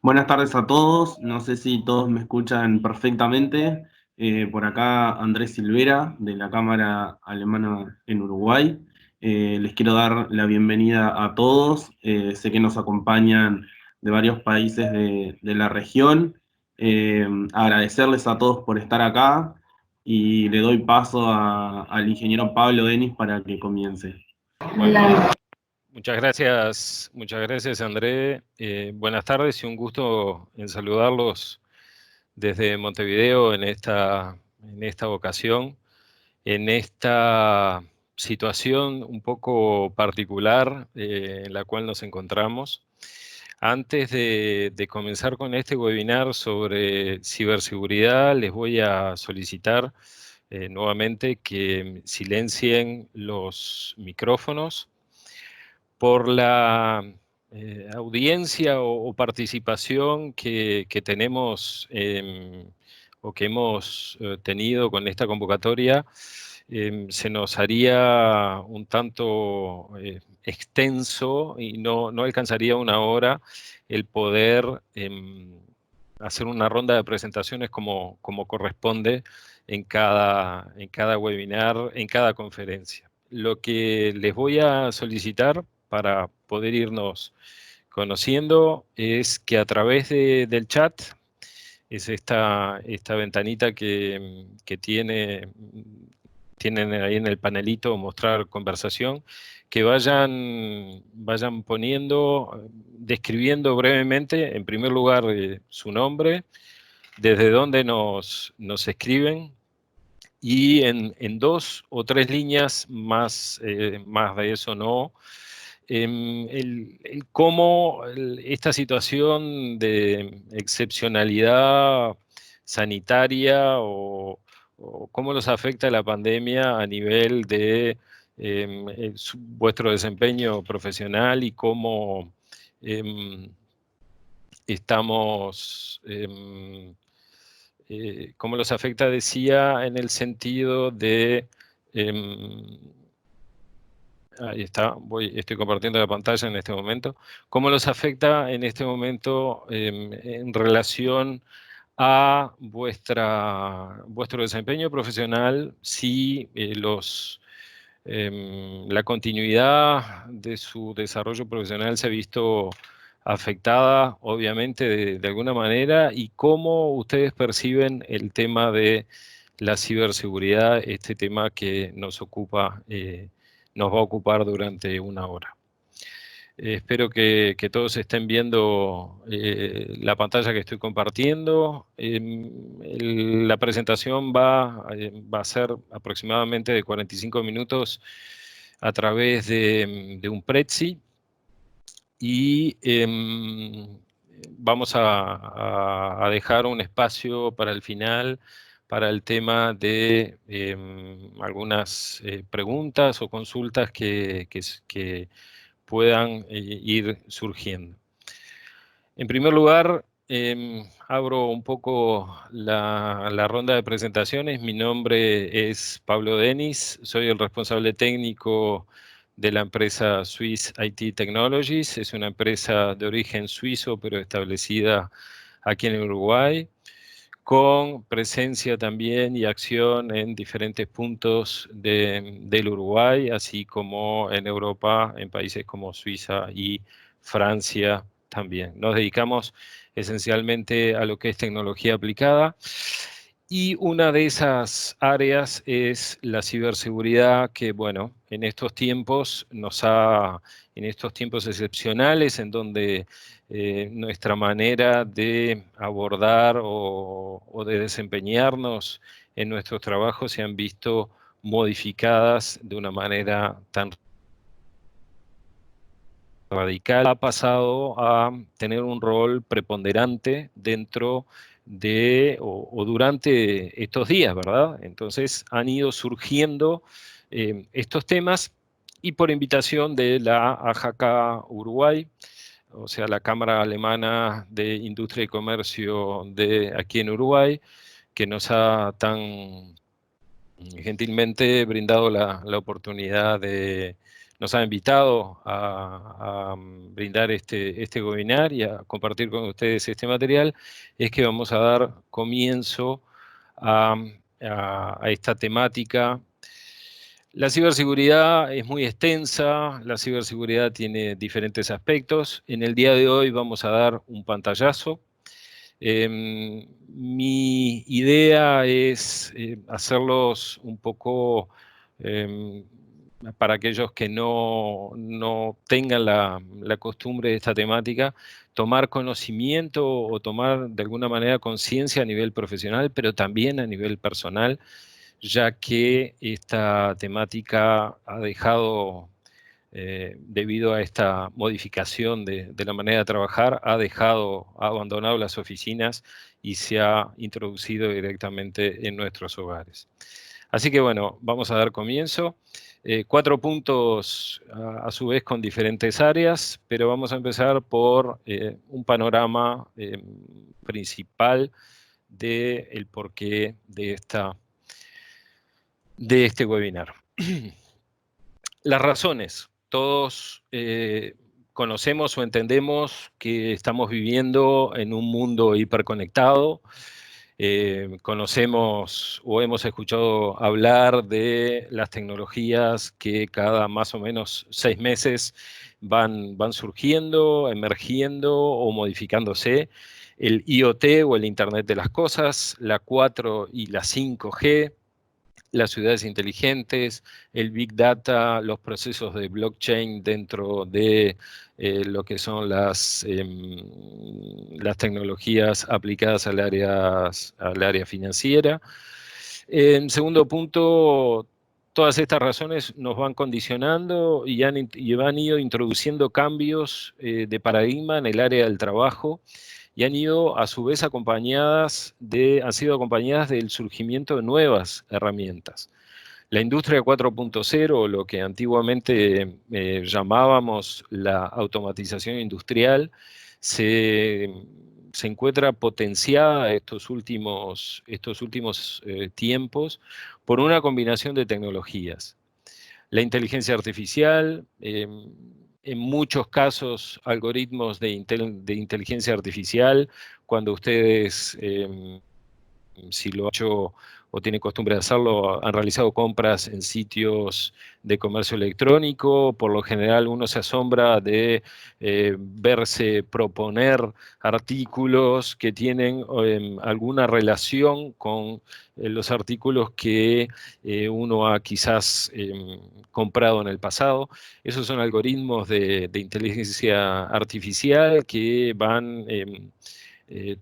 Buenas tardes a todos. No sé si todos me escuchan perfectamente. Por acá Andrés Silvera, de la Cámara Alemana en Uruguay. Les quiero dar la bienvenida a todos. Sé que nos acompañan de varios países de la región. Agradecerles a todos por estar acá y le doy paso al ingeniero Pablo Denis para que comience. Bueno, muchas gracias André. Buenas tardes y un gusto en saludarlos desde Montevideo en esta ocasión, en esta situación un poco particular en la cual nos encontramos. Antes de comenzar con este webinar sobre ciberseguridad, les voy a solicitar nuevamente que silencien los micrófonos por la audiencia o participación que tenemos o que hemos tenido con esta convocatoria. Se nos haría un tanto extenso y no alcanzaría una hora el poder hacer una ronda de presentaciones como corresponde en cada webinar, en cada conferencia. Lo que les voy a solicitar para poder irnos conociendo es que a través del chat, es esta ventanita que tienen ahí en el panelito mostrar conversación, que vayan poniendo, describiendo brevemente, en primer lugar, su nombre, desde dónde nos escriben, y en dos o tres líneas más, más de eso no, el cómo esta situación de excepcionalidad sanitaria o cómo los afecta la pandemia a nivel de vuestro desempeño profesional y cómo em, estamos, cómo los afecta, decía, en el sentido de ahí está, estoy compartiendo la pantalla en este momento. ¿Cómo los afecta en este momento en relación a vuestro desempeño profesional? Si la continuidad de su desarrollo profesional se ha visto afectada, obviamente, de alguna manera, y cómo ustedes perciben el tema de la ciberseguridad, este tema que nos ocupa, nos va a ocupar durante una hora. Espero que todos estén viendo la pantalla que estoy compartiendo. La presentación va a ser aproximadamente de 45 minutos a través de un Prezi, y vamos a dejar un espacio para el final para el tema de algunas preguntas o consultas que puedan ir surgiendo. En primer lugar, abro un poco la ronda de presentaciones. Mi nombre es Pablo Denis, soy el responsable técnico de la empresa Swiss IT Technologies. Es una empresa de origen suizo, pero establecida aquí en Uruguay, con presencia también y acción en diferentes puntos del Uruguay, así como en Europa, en países como Suiza y Francia también. Nos dedicamos esencialmente a lo que es tecnología aplicada, y una de esas áreas es la ciberseguridad, que bueno, en estos tiempos excepcionales en donde nuestra manera de abordar o de desempeñarnos en nuestros trabajos se han visto modificadas de una manera tan radical, ha pasado a tener un rol preponderante dentro de o durante estos días, ¿verdad? Entonces han ido surgiendo estos temas, y por invitación de la AJK Uruguay, o sea, la Cámara Alemana de Industria y Comercio de aquí en Uruguay, que nos ha tan gentilmente brindado la oportunidad nos ha invitado a brindar este webinar y a compartir con ustedes este material, es que vamos a dar comienzo a, a esta temática. La ciberseguridad es muy extensa, la ciberseguridad tiene diferentes aspectos. En el día de hoy vamos a dar un pantallazo. Mi idea es hacerlos un poco, em, para aquellos que no tengan la costumbre de esta temática, tomar conocimiento o tomar de alguna manera conciencia a nivel profesional, pero también a nivel personal, ya que esta temática ha dejado, debido a esta modificación de la manera de trabajar, ha abandonado las oficinas y se ha introducido directamente en nuestros hogares. Así que bueno, vamos a dar comienzo. 4 puntos a su vez con diferentes áreas, pero vamos a empezar por un panorama principal del porqué de este webinar. Las razones. Todos conocemos o entendemos que estamos viviendo en un mundo hiperconectado. Conocemos o hemos escuchado hablar de las tecnologías que cada más o menos 6 meses van surgiendo, emergiendo o modificándose. El IoT o el Internet de las Cosas, la 4 y la 5G, las ciudades inteligentes, el Big Data, los procesos de blockchain dentro de lo que son las tecnologías aplicadas al área financiera. En segundo punto, todas estas razones nos van condicionando y han ido introduciendo cambios de paradigma en el área del trabajo, y han ido a su vez han sido acompañadas del surgimiento de nuevas herramientas. La industria 4.0, lo que antiguamente llamábamos la automatización industrial, se, se encuentra potenciada estos últimos tiempos por una combinación de tecnologías. La inteligencia artificial, en muchos casos algoritmos de inteligencia artificial, cuando ustedes, si lo han hecho o tienen costumbre de hacerlo, han realizado compras en sitios de comercio electrónico, por lo general uno se asombra de verse proponer artículos que tienen alguna relación con los artículos que uno ha quizás comprado en el pasado. Esos son algoritmos de inteligencia artificial que van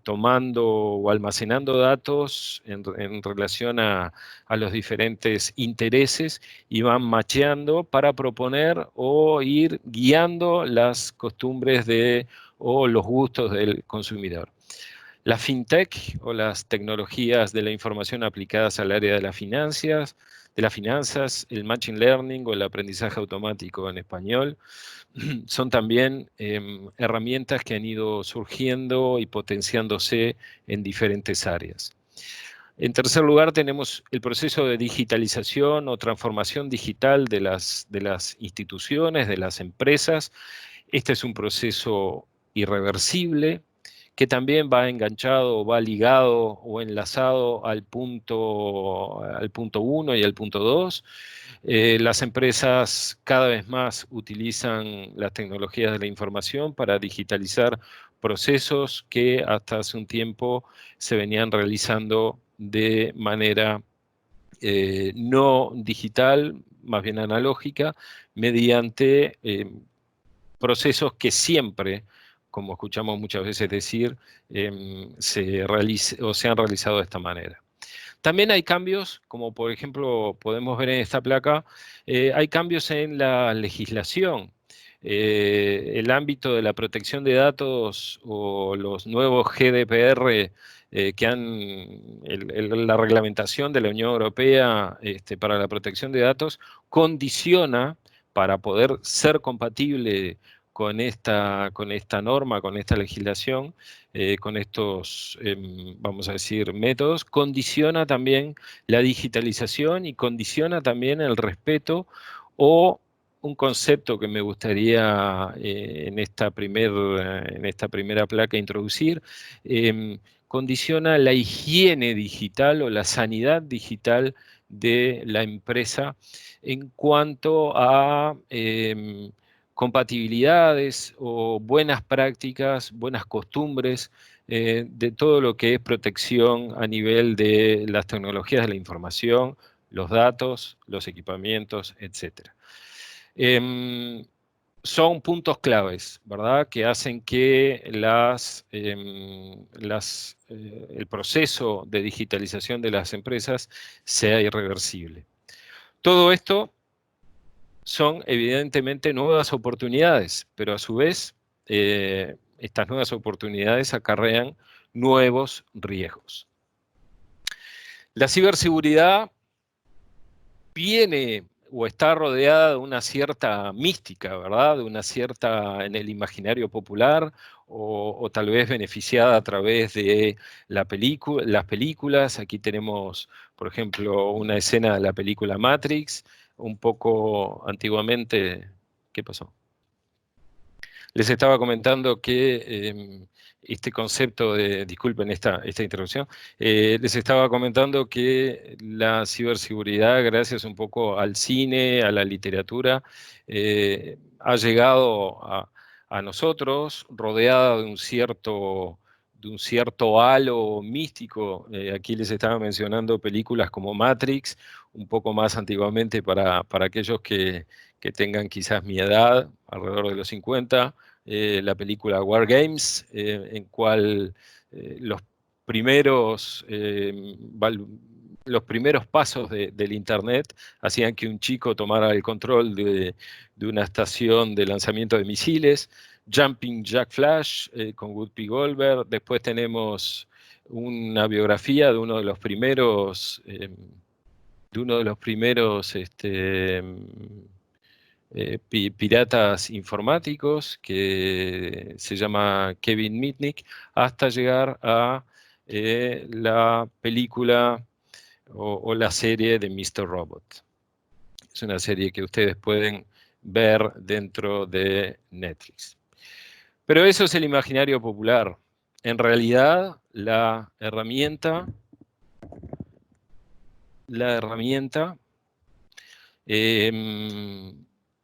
tomando o almacenando datos en relación a los diferentes intereses, y van macheando para proponer o ir guiando las costumbres o los gustos del consumidor. La fintech o las tecnologías de la información aplicadas al área de las finanzas, el machine learning o el aprendizaje automático en español, son también herramientas que han ido surgiendo y potenciándose en diferentes áreas. En tercer lugar, tenemos el proceso de digitalización o transformación digital de las instituciones, de las empresas. Este es un proceso irreversible que también va enganchado, va ligado o enlazado al punto 1 y al punto 2. Las empresas cada vez más utilizan las tecnologías de la información para digitalizar procesos que hasta hace un tiempo se venían realizando de manera no digital, más bien analógica, mediante procesos que siempre, como escuchamos muchas veces decir, se han realizado de esta manera. También hay cambios, como por ejemplo podemos ver en esta placa, hay cambios en la legislación. El ámbito de la protección de datos o los nuevos GDPR, la reglamentación de la Unión Europea para la protección de datos, condiciona, para poder ser compatible con esta norma, con esta legislación, con estos, vamos a decir, métodos, condiciona también la digitalización y condiciona también el respeto o un concepto que me gustaría en esta primera placa introducir. Condiciona la higiene digital o la sanidad digital de la empresa en cuanto a compatibilidades o buenas prácticas, buenas costumbres de todo lo que es protección a nivel de las tecnologías de la información, los datos, los equipamientos, etc. Son puntos claves, ¿verdad?, que hacen que el proceso de digitalización de las empresas sea irreversible. Todo esto son evidentemente nuevas oportunidades, pero a su vez estas nuevas oportunidades acarrean nuevos riesgos. La ciberseguridad viene o está rodeada de una cierta mística, ¿verdad? De una cierta, en el imaginario popular, o tal vez beneficiada a través de las películas. Aquí tenemos, por ejemplo, una escena de la película Matrix, un poco antiguamente. ¿Qué pasó? Les estaba comentando que este concepto de, disculpen esta interrupción, les estaba comentando que la ciberseguridad, gracias un poco al cine, a la literatura, ha llegado a nosotros rodeada de un cierto halo místico. Aquí les estaba mencionando películas como Matrix, un poco más antiguamente para aquellos que tengan quizás mi edad, alrededor de los 50, la película War Games, en cual los primeros, los primeros pasos del Internet hacían que un chico tomara el control de una estación de lanzamiento de misiles. Jumping Jack Flash con Whoopi Goldberg. Después tenemos una biografía de uno de los primeros piratas informáticos, que se llama Kevin Mitnick, hasta llegar a la película o la serie de Mr. Robot. Es una serie que ustedes pueden ver dentro de Netflix. Pero eso es el imaginario popular. En realidad, la herramienta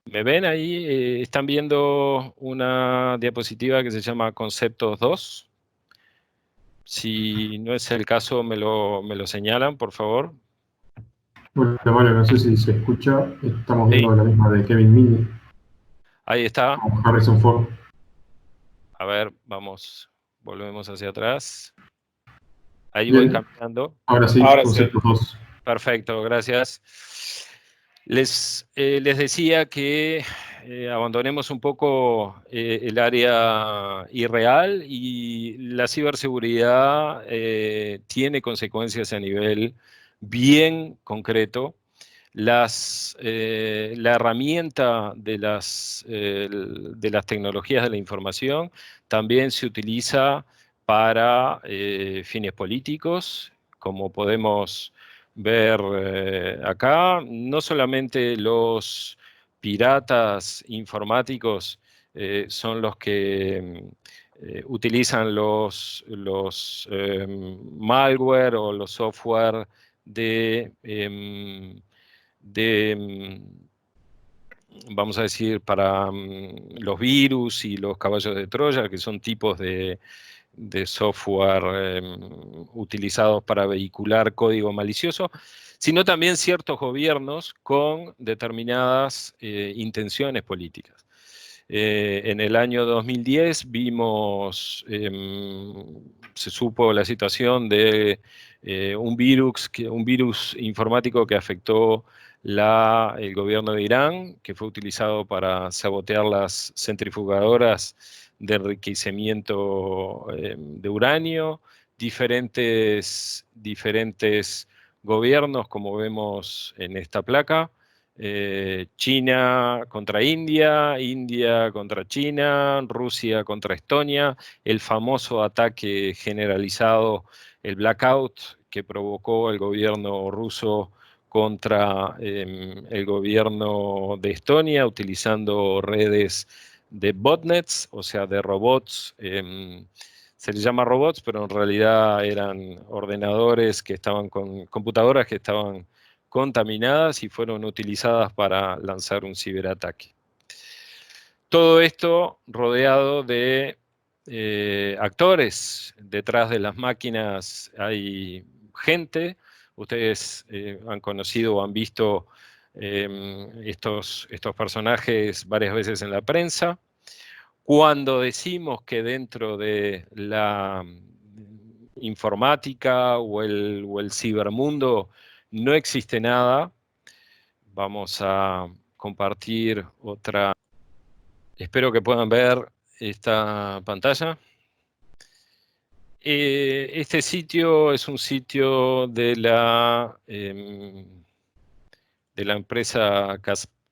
¿me ven ahí? ¿Están viendo una diapositiva que se llama Conceptos 2? Si no es el caso, me lo señalan, por favor. Bueno, Mario, no sé si se escucha. Estamos Sí, viendo la misma de Kevin Mitnick ahí está. con Harrison Ford. A ver, volvemos hacia atrás. Ahí voy Bien, caminando. ahora sí, concepto 2. Perfecto, gracias. Les decía que abandonemos un poco el área irreal, y la ciberseguridad tiene consecuencias a nivel bien concreto. La herramienta de las tecnologías de la información también se utiliza para fines políticos, como podemos ver acá. No solamente los piratas informáticos son los que utilizan los malware o los software de vamos a decir, para los virus y los caballos de Troya, que son tipos de software utilizados para vehicular código malicioso, sino también ciertos gobiernos con determinadas intenciones políticas. En el año 2010 se supo la situación de un virus informático que afectó el gobierno de Irán, que fue utilizado para sabotear las centrifugadoras de enriquecimiento de uranio. Diferentes gobiernos, como vemos en esta placa. China contra India, India contra China, Rusia contra Estonia, el famoso ataque generalizado, el blackout que provocó el gobierno ruso contra el gobierno de Estonia, utilizando redes de botnets, o sea, de robots. Se les llama robots, pero en realidad eran ordenadores que estaban con computadoras que estaban contaminadas y fueron utilizadas para lanzar un ciberataque. Todo esto rodeado de actores. Detrás de las máquinas hay gente. Ustedes han conocido o han visto estos personajes varias veces en la prensa. Cuando decimos que dentro de la informática o el cibermundo no existe nada, vamos a compartir otra. Espero que puedan ver esta pantalla. Este sitio es un sitio de la empresa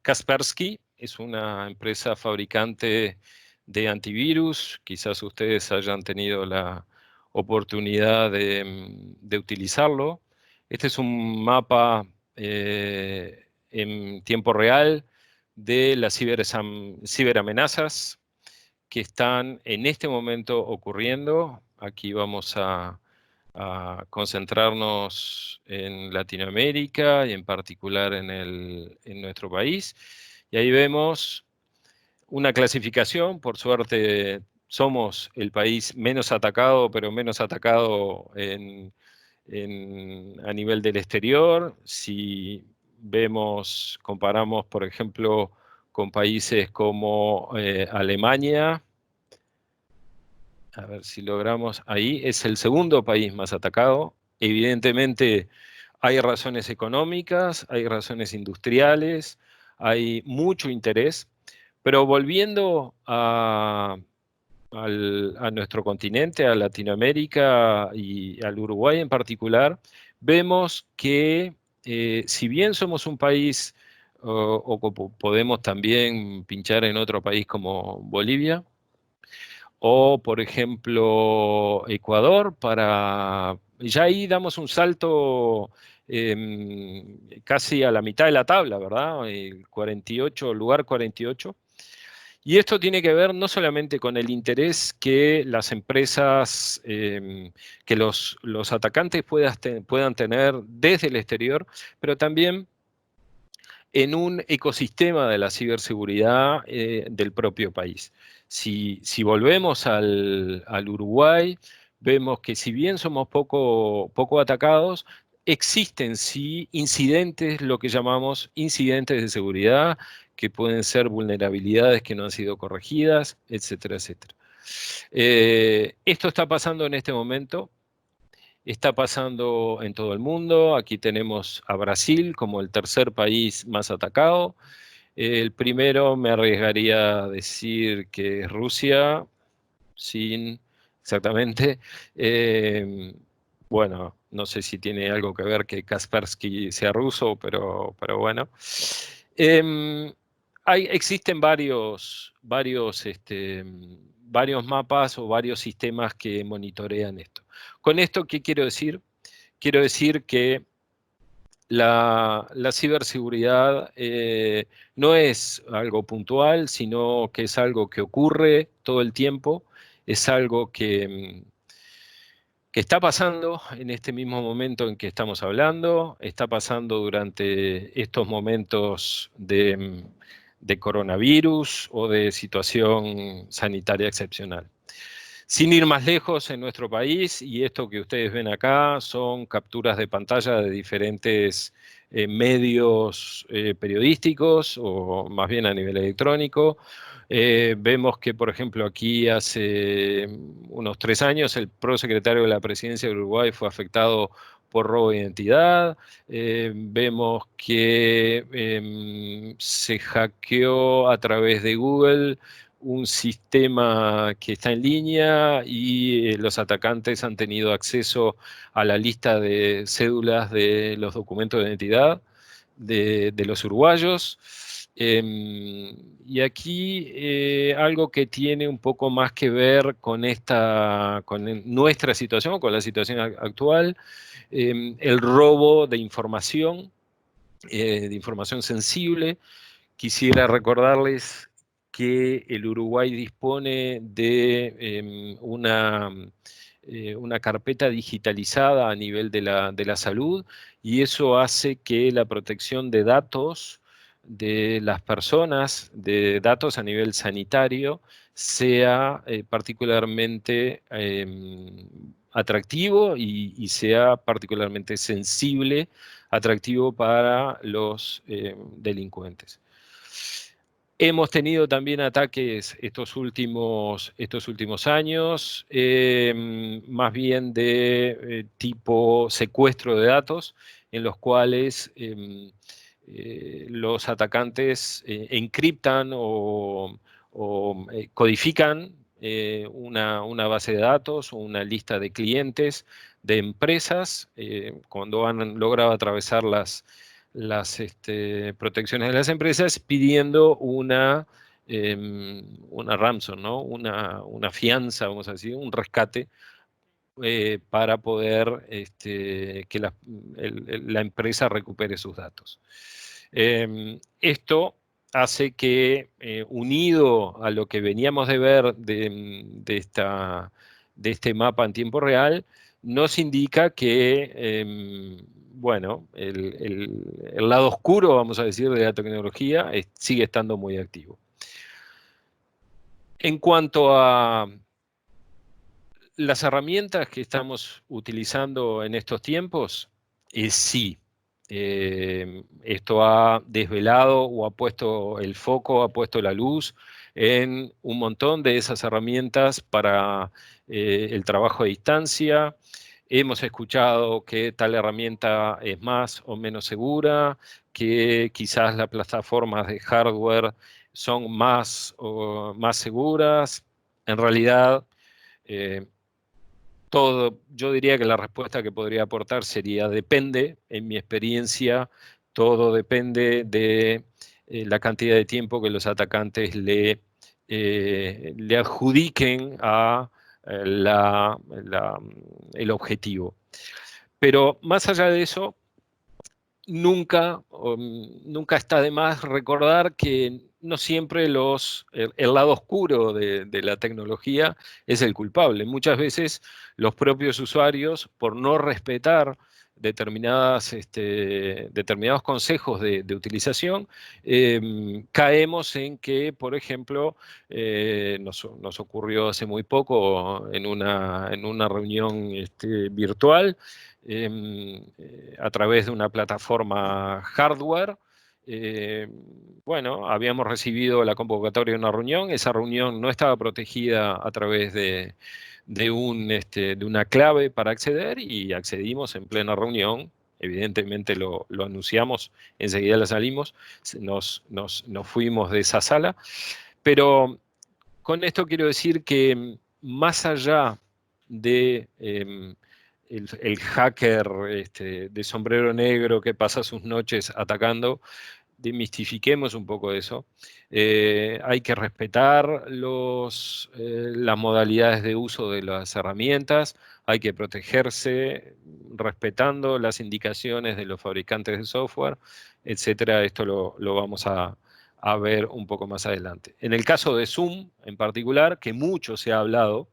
Kaspersky. Es una empresa fabricante de antivirus. Quizás ustedes hayan tenido la oportunidad de utilizarlo. Este es un mapa en tiempo real de las ciberamenazas que están en este momento ocurriendo. Aquí vamos a concentrarnos en Latinoamérica y en particular en nuestro país. Y ahí vemos una clasificación. Por suerte somos el país menos atacado, pero menos atacado a nivel del exterior. Si comparamos, por ejemplo, con países como Alemania, a ver si logramos, ahí es el segundo país más atacado. Evidentemente hay razones económicas, hay razones industriales, hay mucho interés, pero volviendo a nuestro continente, a Latinoamérica y al Uruguay en particular, vemos que si bien somos un país, podemos también pinchar en otro país como Bolivia, o por ejemplo Ecuador, ya ahí damos un salto casi a la mitad de la tabla, ¿verdad? El 48, lugar 48. Y esto tiene que ver no solamente con el interés que las empresas, que los atacantes puedan tener desde el exterior, pero también en un ecosistema de la ciberseguridad del propio país. Si volvemos al Uruguay, vemos que si bien somos poco atacados, existen sí incidentes, lo que llamamos incidentes de seguridad, que pueden ser vulnerabilidades que no han sido corregidas, etcétera, etcétera. Esto está pasando en este momento. Está pasando en todo el mundo. Aquí tenemos a Brasil como el tercer país más atacado. El primero me arriesgaría a decir que es Rusia, sin exactamente. Bueno, no sé si tiene algo que ver que Kaspersky sea ruso, pero bueno. Existen varios mapas o varios sistemas que monitorean esto. Con esto, ¿qué quiero decir? Quiero decir que la ciberseguridad no es algo puntual, sino que es algo que ocurre todo el tiempo, es algo que está pasando en este mismo momento en que estamos hablando, está pasando durante estos momentos de coronavirus o de situación sanitaria excepcional. Sin ir más lejos, en nuestro país, y esto que ustedes ven acá, son capturas de pantalla de diferentes medios periodísticos, o más bien a nivel electrónico. Vemos que, por ejemplo, aquí hace unos 3 años el prosecretario de la Presidencia de Uruguay fue afectado por robo de identidad. Vemos que se hackeó a través de Google un sistema que está en línea y los atacantes han tenido acceso a la lista de cédulas de los documentos de identidad de los uruguayos. Y aquí algo que tiene un poco más que ver con nuestra situación, con la situación actual, el robo de información de información sensible. Quisiera recordarles que el Uruguay dispone de una carpeta digitalizada a nivel de la salud, y eso hace que la protección de datos de las personas, de datos a nivel sanitario, sea particularmente atractivo y sea particularmente sensible, atractivo para los delincuentes. Hemos tenido también ataques estos últimos años, más bien de tipo secuestro de datos, en los cuales los atacantes encriptan o codifican una base de datos o una lista de clientes de empresas, cuando han logrado atravesar las protecciones de las empresas, pidiendo una ransom, ¿no? Una fianza, vamos a decir, un rescate, para poder que la empresa recupere sus datos. Esto hace que, unido a lo que veníamos de ver de este mapa en tiempo real, nos indica que, bueno, el lado oscuro, vamos a decir, de la tecnología sigue estando muy activo. En cuanto a las herramientas que estamos utilizando en estos tiempos, sí. Esto ha desvelado o ha puesto el foco, ha puesto la luz en un montón de esas herramientas para el trabajo a distancia. Hemos escuchado que tal herramienta es más o menos segura, que quizás las plataformas de hardware son más seguras. En realidad, yo diría que la respuesta que podría aportar sería depende. En mi experiencia, todo depende de la cantidad de tiempo que los atacantes le adjudiquen a el objetivo. Pero más allá de eso, nunca está de más recordar que no siempre el lado oscuro de la tecnología es el culpable. Muchas veces los propios usuarios, por no respetar determinados consejos de utilización, caemos en que, por ejemplo, nos ocurrió hace muy poco en una reunión virtual, a través de una plataforma hardware. eh, bueno, habíamos recibido la convocatoria de una reunión. Esa reunión no estaba protegida a través de una clave para acceder, y accedimos en plena reunión. Evidentemente lo anunciamos, enseguida la salimos, nos fuimos de esa sala. Pero con esto quiero decir que, más allá de el hacker de sombrero negro que pasa sus noches atacando, demistifiquemos un poco eso. Hay que respetar las modalidades de uso de las herramientas, hay que protegerse respetando las indicaciones de los fabricantes de software, etcétera. Esto lo vamos a ver un poco más adelante. En el caso de Zoom, en particular, que mucho se ha hablado,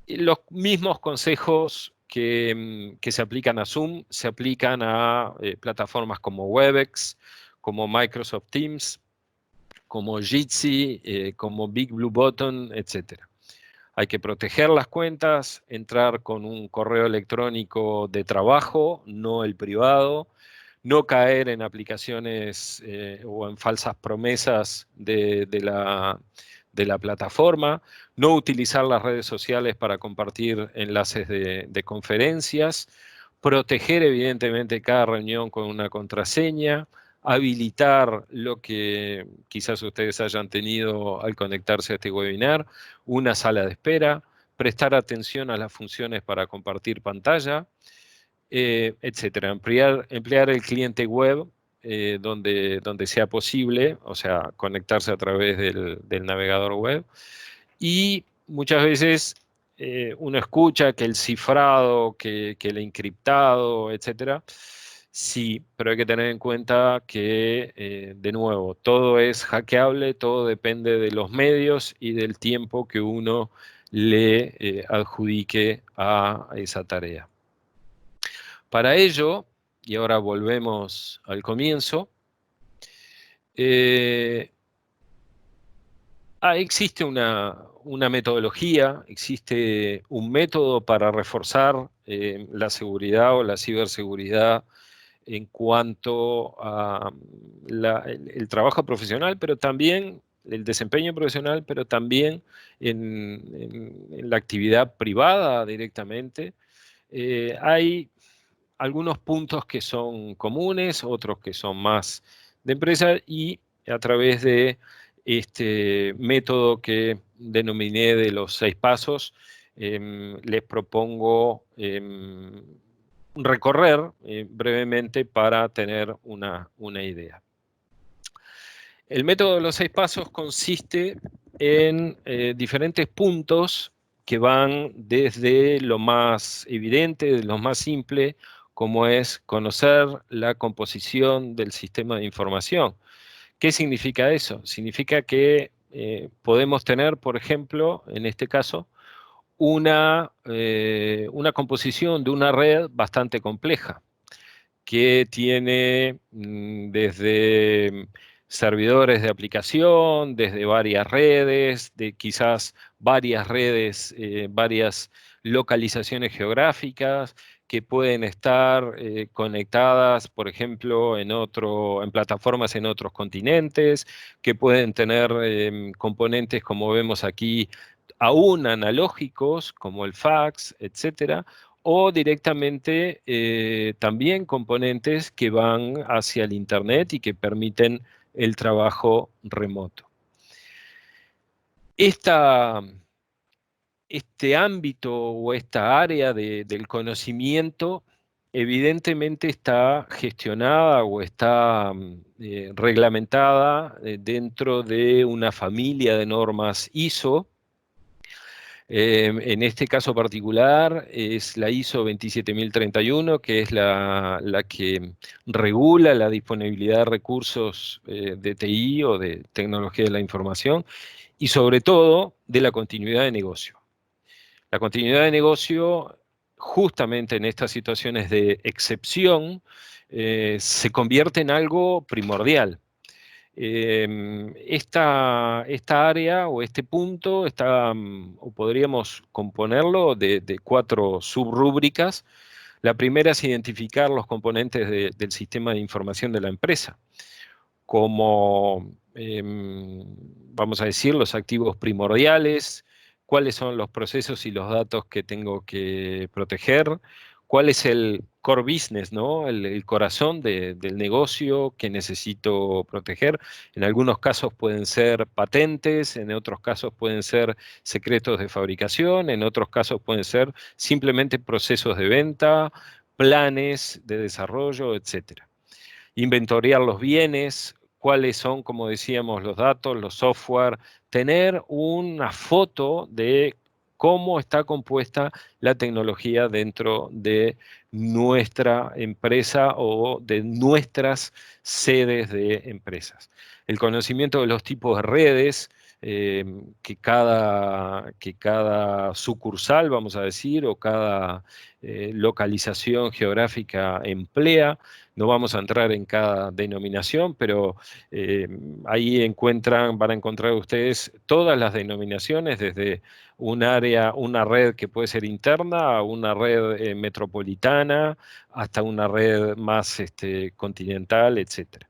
los mismos consejos que se aplican a Zoom se aplican a plataformas como Webex, como Microsoft Teams, como Jitsi, como Big Blue Button, etc. Hay que proteger las cuentas, entrar con un correo electrónico de trabajo, no el privado, no caer en aplicaciones o en falsas promesas de la plataforma, no utilizar las redes sociales para compartir enlaces de conferencias, proteger evidentemente cada reunión con una contraseña, habilitar lo que quizás ustedes hayan tenido al conectarse a este webinar, una sala de espera, prestar atención a las funciones para compartir pantalla, etcétera. Emplear el cliente web donde sea posible, o sea, conectarse a través del navegador web. Y muchas veces uno escucha que el cifrado, que el encriptado, etcétera. Sí, pero hay que tener en cuenta que, de nuevo, todo es hackeable, todo depende de los medios y del tiempo que uno le adjudique a esa tarea. Para ello, y ahora volvemos al comienzo, eh, existe una metodología, existe un método para reforzar la seguridad o la ciberseguridad en cuanto a el trabajo profesional, pero también el desempeño profesional, pero también en la actividad privada directamente. Hay algunos puntos que son comunes, otros que son más de empresa, y a través de este método que denominé de los 6 pasos, les propongo recorrer brevemente para tener una idea. El método de los 6 pasos consiste en diferentes puntos que van desde lo más evidente, de lo más simple, como es conocer la composición del sistema de información. ¿Qué significa eso? Significa que podemos tener, por ejemplo, en este caso, una composición de una red bastante compleja, que tiene desde servidores de aplicación, desde varias redes, de quizás varias redes, varias localizaciones geográficas que pueden estar conectadas, por ejemplo, en plataformas en otros continentes, que pueden tener componentes, como vemos aquí, aún analógicos, como el fax, etcétera, o directamente también componentes que van hacia el Internet y que permiten el trabajo remoto. Este ámbito o esta área del conocimiento evidentemente está gestionada o está reglamentada dentro de una familia de normas ISO. En este caso particular es la ISO 27031, que es la que regula la disponibilidad de recursos de TI o de tecnología de la información, y sobre todo de la continuidad de negocio. La continuidad de negocio, justamente en estas situaciones de excepción, se convierte en algo primordial. Esta área o este punto está, o podríamos componerlo de 4 subrúbricas. La primera es identificar los componentes del sistema de información de la empresa, como, vamos a decir, los activos primordiales, cuáles son los procesos y los datos que tengo que proteger, cuál es el core business, ¿no? El corazón del negocio que necesito proteger. En algunos casos pueden ser patentes, en otros casos pueden ser secretos de fabricación, en otros casos pueden ser simplemente procesos de venta, planes de desarrollo, etcétera. Inventoriar los bienes, cuáles son, como decíamos, los datos, los software, tener una foto de cómo está compuesta la tecnología dentro de nuestra empresa o de nuestras sedes de empresas. El conocimiento de los tipos de redes que cada sucursal, vamos a decir, o cada localización geográfica emplea. No vamos a entrar en cada denominación, pero ahí van a encontrar ustedes todas las denominaciones, desde un área, una red que puede ser interna, a una red metropolitana, hasta una red más continental, etc.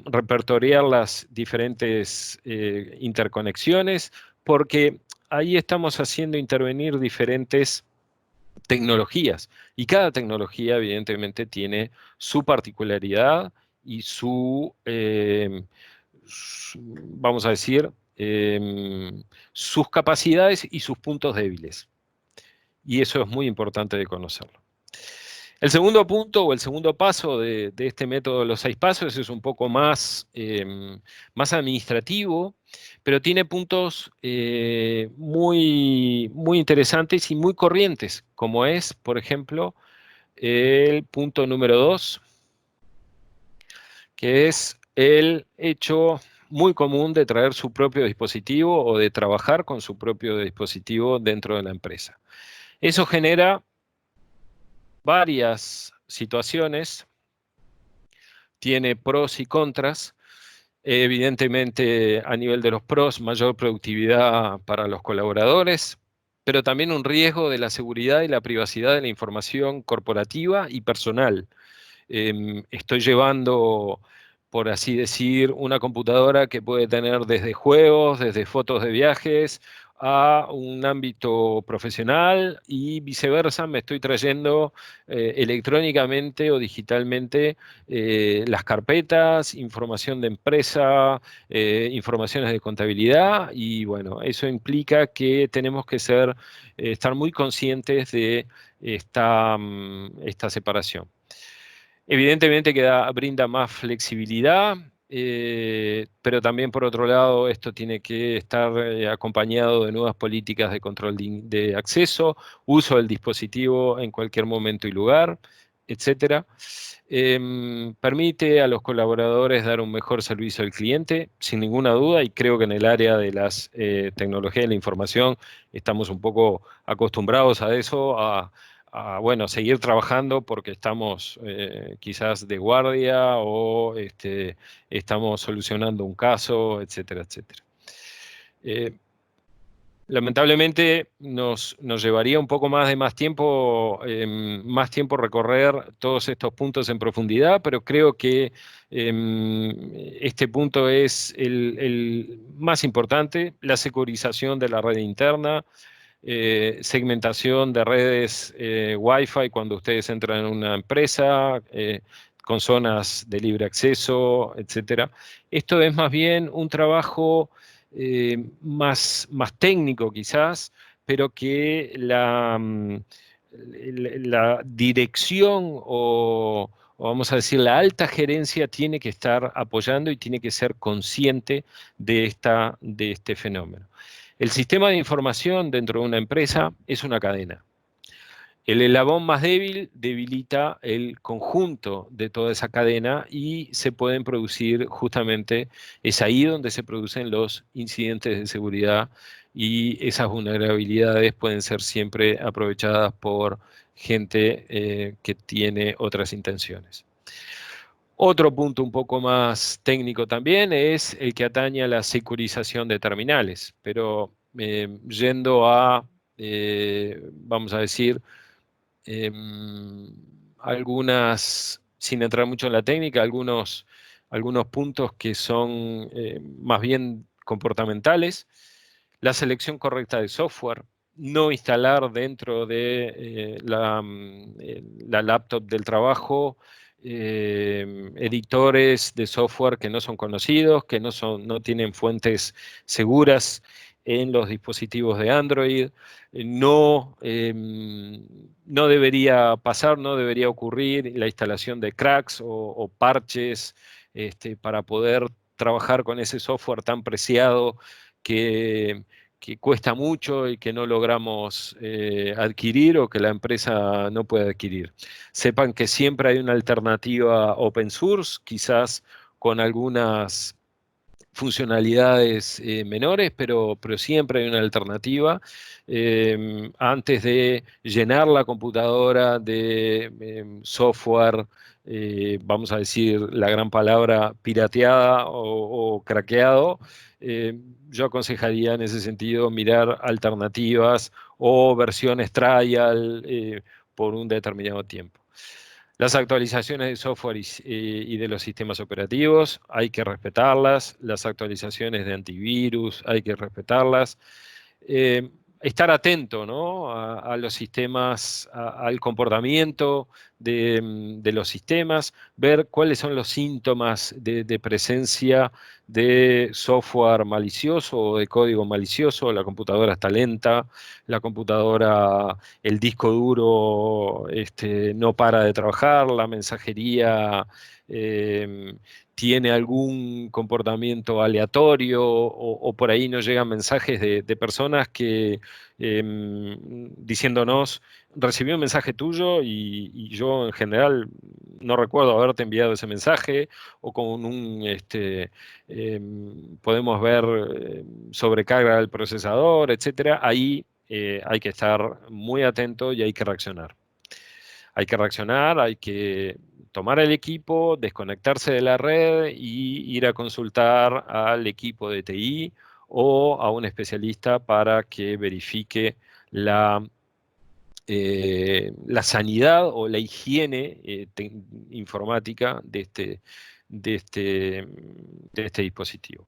Repertoriar las diferentes interconexiones, porque ahí estamos haciendo intervenir diferentes tecnologías, y cada tecnología evidentemente tiene su particularidad y vamos a decir, sus capacidades y sus puntos débiles. Y eso es muy importante de conocerlo. El segundo punto o el segundo paso de este método de los 6 pasos es un poco más administrativo, pero tiene puntos muy interesantes y muy corrientes, como es, por ejemplo, el punto número 2, que es el hecho muy común de traer su propio dispositivo o de trabajar con su propio dispositivo dentro de la empresa. Eso genera varias situaciones, tiene pros y contras. Evidentemente, a nivel de los pros, mayor productividad para los colaboradores, pero también un riesgo de la seguridad y la privacidad de la información corporativa y personal. Estoy llevando, por así decir, una computadora que puede tener desde juegos, desde fotos de viajes, a un ámbito profesional y viceversa, me estoy trayendo electrónicamente o digitalmente las carpetas, información de empresa, informaciones de contabilidad y bueno, eso implica que tenemos que estar muy conscientes de esta separación. Evidentemente que brinda más flexibilidad, pero también por otro lado esto tiene que estar acompañado de nuevas políticas de control de acceso, uso del dispositivo en cualquier momento y lugar, etcétera. Permite a los colaboradores dar un mejor servicio al cliente, sin ninguna duda, y creo que en el área de las tecnologías de la información estamos un poco acostumbrados a eso, bueno, seguir trabajando porque estamos quizás de guardia o estamos solucionando un caso, etcétera, etcétera. Lamentablemente nos llevaría un poco más tiempo recorrer todos estos puntos en profundidad, pero creo que este punto es el más importante, la securización de la red interna, segmentación de redes Wi-Fi cuando ustedes entran en una empresa, con zonas de libre acceso, etcétera. Esto es más bien un trabajo más técnico quizás, pero que la dirección o vamos a decir, la alta gerencia tiene que estar apoyando y tiene que ser consciente de este fenómeno. El sistema de información dentro de una empresa es una cadena. El eslabón más débil debilita el conjunto de toda esa cadena y se pueden producir justamente, es ahí donde se producen los incidentes de seguridad y esas vulnerabilidades pueden ser siempre aprovechadas por gente que tiene otras intenciones. Otro punto un poco más técnico también es el que atañe a la securización de terminales, pero yendo a, vamos a decir, algunas, sin entrar mucho en la técnica, algunos puntos que son más bien comportamentales, la selección correcta de software, no instalar dentro de la laptop del trabajo editores de software que no son conocidos, que no tienen fuentes seguras en los dispositivos de Android. No debería pasar, no debería ocurrir la instalación de cracks o parches para poder trabajar con ese software tan preciado que cuesta mucho y que no logramos adquirir o que la empresa no puede adquirir. Sepan que siempre hay una alternativa open source, quizás con algunas funcionalidades menores, pero siempre hay una alternativa. Antes de llenar la computadora de software, vamos a decir la gran palabra pirateada o craqueado, yo aconsejaría en ese sentido mirar alternativas o versiones trial por un determinado tiempo. Las actualizaciones de software y de los sistemas operativos hay que respetarlas, las actualizaciones de antivirus hay que respetarlas. Estar atento, ¿no?, a los sistemas, al comportamiento de los sistemas, ver cuáles son los síntomas de presencia de software malicioso o de código malicioso. La computadora está lenta, la computadora, el disco duro no para de trabajar, la mensajería tiene algún comportamiento aleatorio o por ahí nos llegan mensajes de personas que diciéndonos, recibí un mensaje tuyo y yo en general no recuerdo haberte enviado ese mensaje, o con podemos ver sobrecarga del procesador, etcétera. Ahí hay que estar muy atento y hay que reaccionar. Hay que reaccionar, hay que tomar el equipo, desconectarse de la red y ir a consultar al equipo de TI o a un especialista para que verifique la sanidad o la higiene informática de este dispositivo.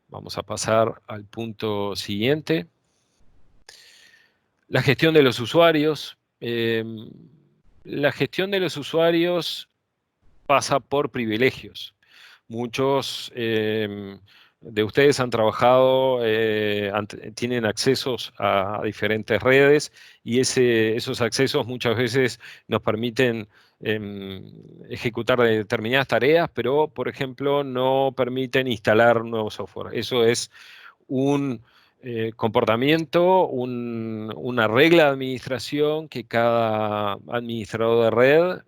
Vamos a pasar al punto siguiente. La gestión de los usuarios. La gestión de los usuarios pasa por privilegios. Muchos de ustedes han trabajado, tienen accesos a diferentes redes y esos accesos muchas veces nos permiten ejecutar determinadas tareas, pero, por ejemplo, no permiten instalar nuevo software. Eso es un comportamiento, una regla de administración que cada administrador de red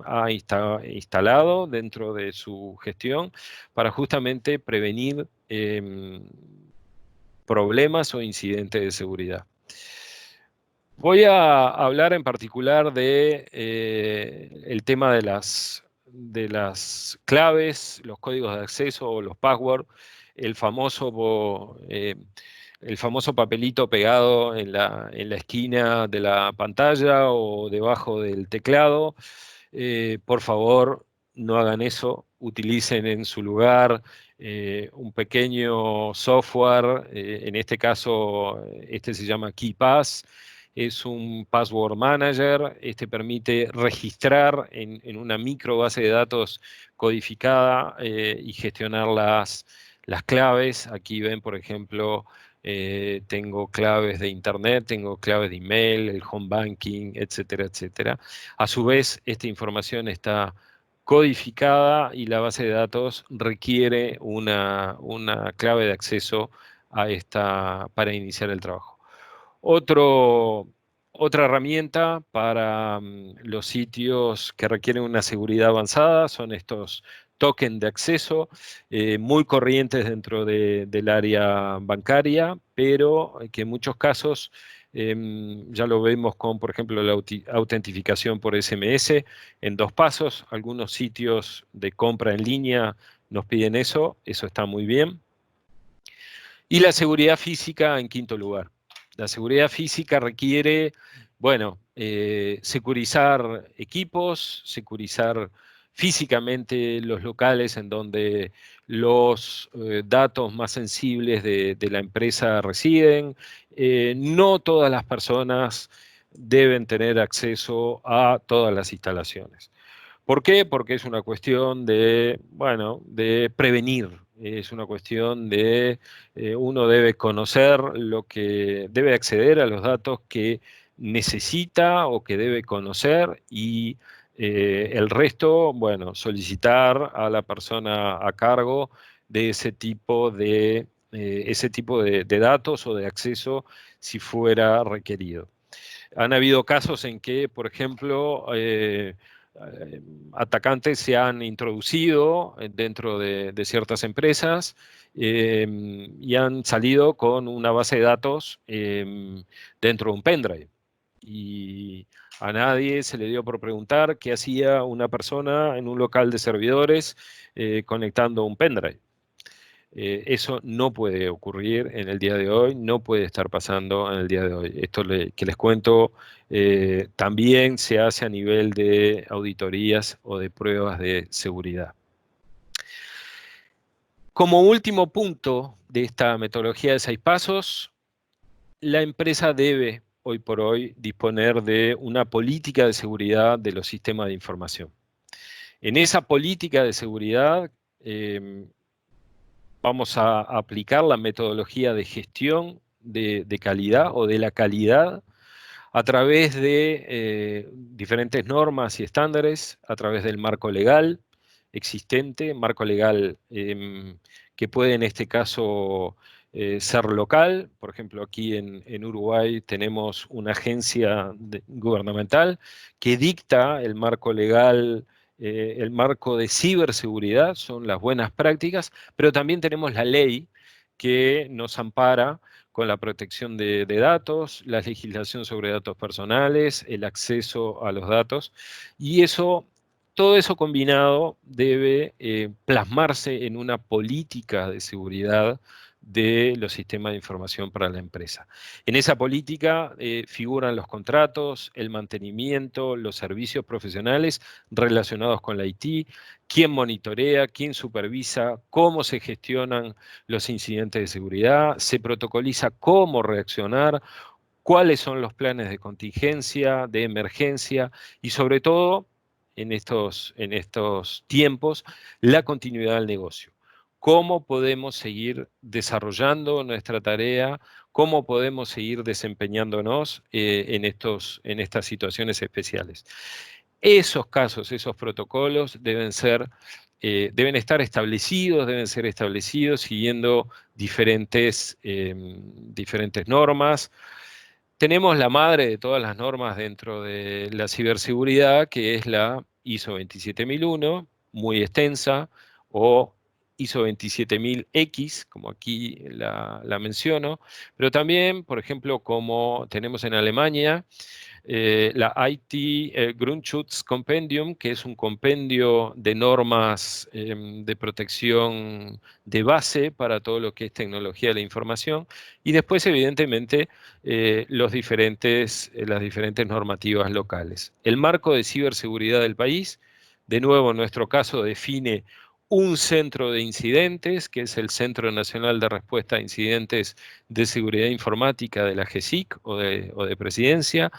ha instalado dentro de su gestión para justamente prevenir problemas o incidentes de seguridad. Voy a hablar en particular de el tema de las claves, los códigos de acceso o los passwords, el famoso papelito pegado en la esquina de la pantalla o debajo del teclado. Por favor, no hagan eso, utilicen en su lugar un pequeño software, en este caso, este se llama KeePass. Es un password manager. Este permite registrar en una micro base de datos codificada y gestionar las claves. Aquí ven, por ejemplo, tengo claves de internet, tengo claves de email, el home banking, etcétera, etcétera. A su vez, esta información está codificada y la base de datos requiere una clave de acceso para iniciar el trabajo. Otra herramienta para los sitios que requieren una seguridad avanzada son estos tokens de acceso, muy corrientes dentro del área bancaria, pero que en muchos casos ya lo vemos con, por ejemplo, la autentificación por SMS en 2 pasos. Algunos sitios de compra en línea nos piden eso está muy bien. Y la seguridad física en quinto lugar. La seguridad física requiere, bueno, securizar equipos, securizar físicamente los locales en donde los datos más sensibles de la empresa residen. No todas las personas deben tener acceso a todas las instalaciones. ¿Por qué? Porque es una cuestión de, bueno, de prevenir. Es una cuestión de uno debe conocer debe acceder a los datos que necesita o que debe conocer y el resto, bueno, solicitar a la persona a cargo de ese tipo de datos o de acceso si fuera requerido. Han habido casos en que, por ejemplo, atacantes se han introducido dentro de ciertas empresas y han salido con una base de datos dentro de un pendrive. Y a nadie se le dio por preguntar qué hacía una persona en un local de servidores conectando un pendrive. Eso no puede ocurrir en el día de hoy, no puede estar pasando en el día de hoy. Esto que les cuento también se hace a nivel de auditorías o de pruebas de seguridad. Como último punto de esta metodología de 6 pasos, la empresa debe hoy por hoy disponer de una política de seguridad de los sistemas de información. En esa política de seguridad vamos a aplicar la metodología de gestión de calidad o de la calidad a través de diferentes normas y estándares, a través del marco legal, existente, marco legal que puede en este caso ser local. Por ejemplo, aquí en Uruguay tenemos una agencia gubernamental que dicta el marco legal, el marco de ciberseguridad, son las buenas prácticas, pero también tenemos la ley que nos ampara con la protección de datos, la legislación sobre datos personales, el acceso a los datos, y eso, todo eso combinado debe plasmarse en una política de seguridad de los sistemas de información para la empresa. En esa política figuran los contratos, el mantenimiento, los servicios profesionales relacionados con la IT, quién monitorea, quién supervisa, cómo se gestionan los incidentes de seguridad, se protocoliza cómo reaccionar, cuáles son los planes de contingencia, de emergencia y sobre todo en estos tiempos, la continuidad del negocio. ¿Cómo podemos seguir desarrollando nuestra tarea? ¿Cómo podemos seguir desempeñándonos en estas situaciones especiales? Esos casos, esos protocolos deben estar establecidos, deben ser establecidos siguiendo diferentes normas. Tenemos la madre de todas las normas dentro de la ciberseguridad, que es la ISO 27001, muy extensa, o ISO 27000X, como aquí la menciono, pero también, por ejemplo, como tenemos en Alemania, la IT Grundschutz Compendium, que es un compendio de normas de protección de base para todo lo que es tecnología de la información, y después, evidentemente, las diferentes normativas locales. El marco de ciberseguridad del país, de nuevo, en nuestro caso, define un centro de incidentes, que es el Centro Nacional de Respuesta a Incidentes de Seguridad Informática de la GESIC o de Presidencia,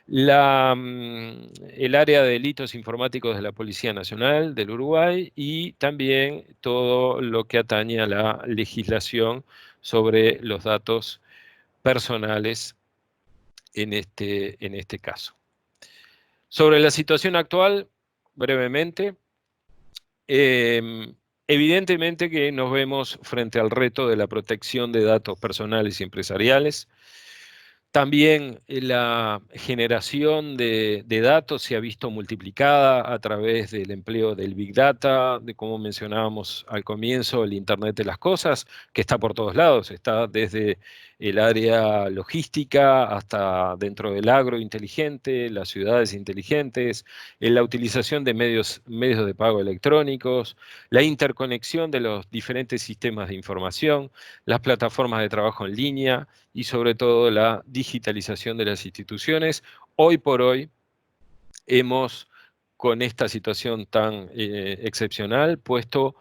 el área de delitos informáticos de la Policía Nacional del Uruguay y también todo lo que atañe a la legislación sobre los datos personales en este caso. Sobre la situación actual, brevemente, evidentemente que nos vemos frente al reto de la protección de datos personales y empresariales. También la generación de datos se ha visto multiplicada a través del empleo del Big Data, de como mencionábamos al comienzo, el Internet de las Cosas, que está por todos lados, está desde el área logística hasta dentro del agro inteligente, las ciudades inteligentes, en la utilización de medios de pago electrónicos, la interconexión de los diferentes sistemas de información, las plataformas de trabajo en línea, y sobre todo la digitalización de las instituciones. Hoy por hoy hemos, con esta situación tan excepcional, puesto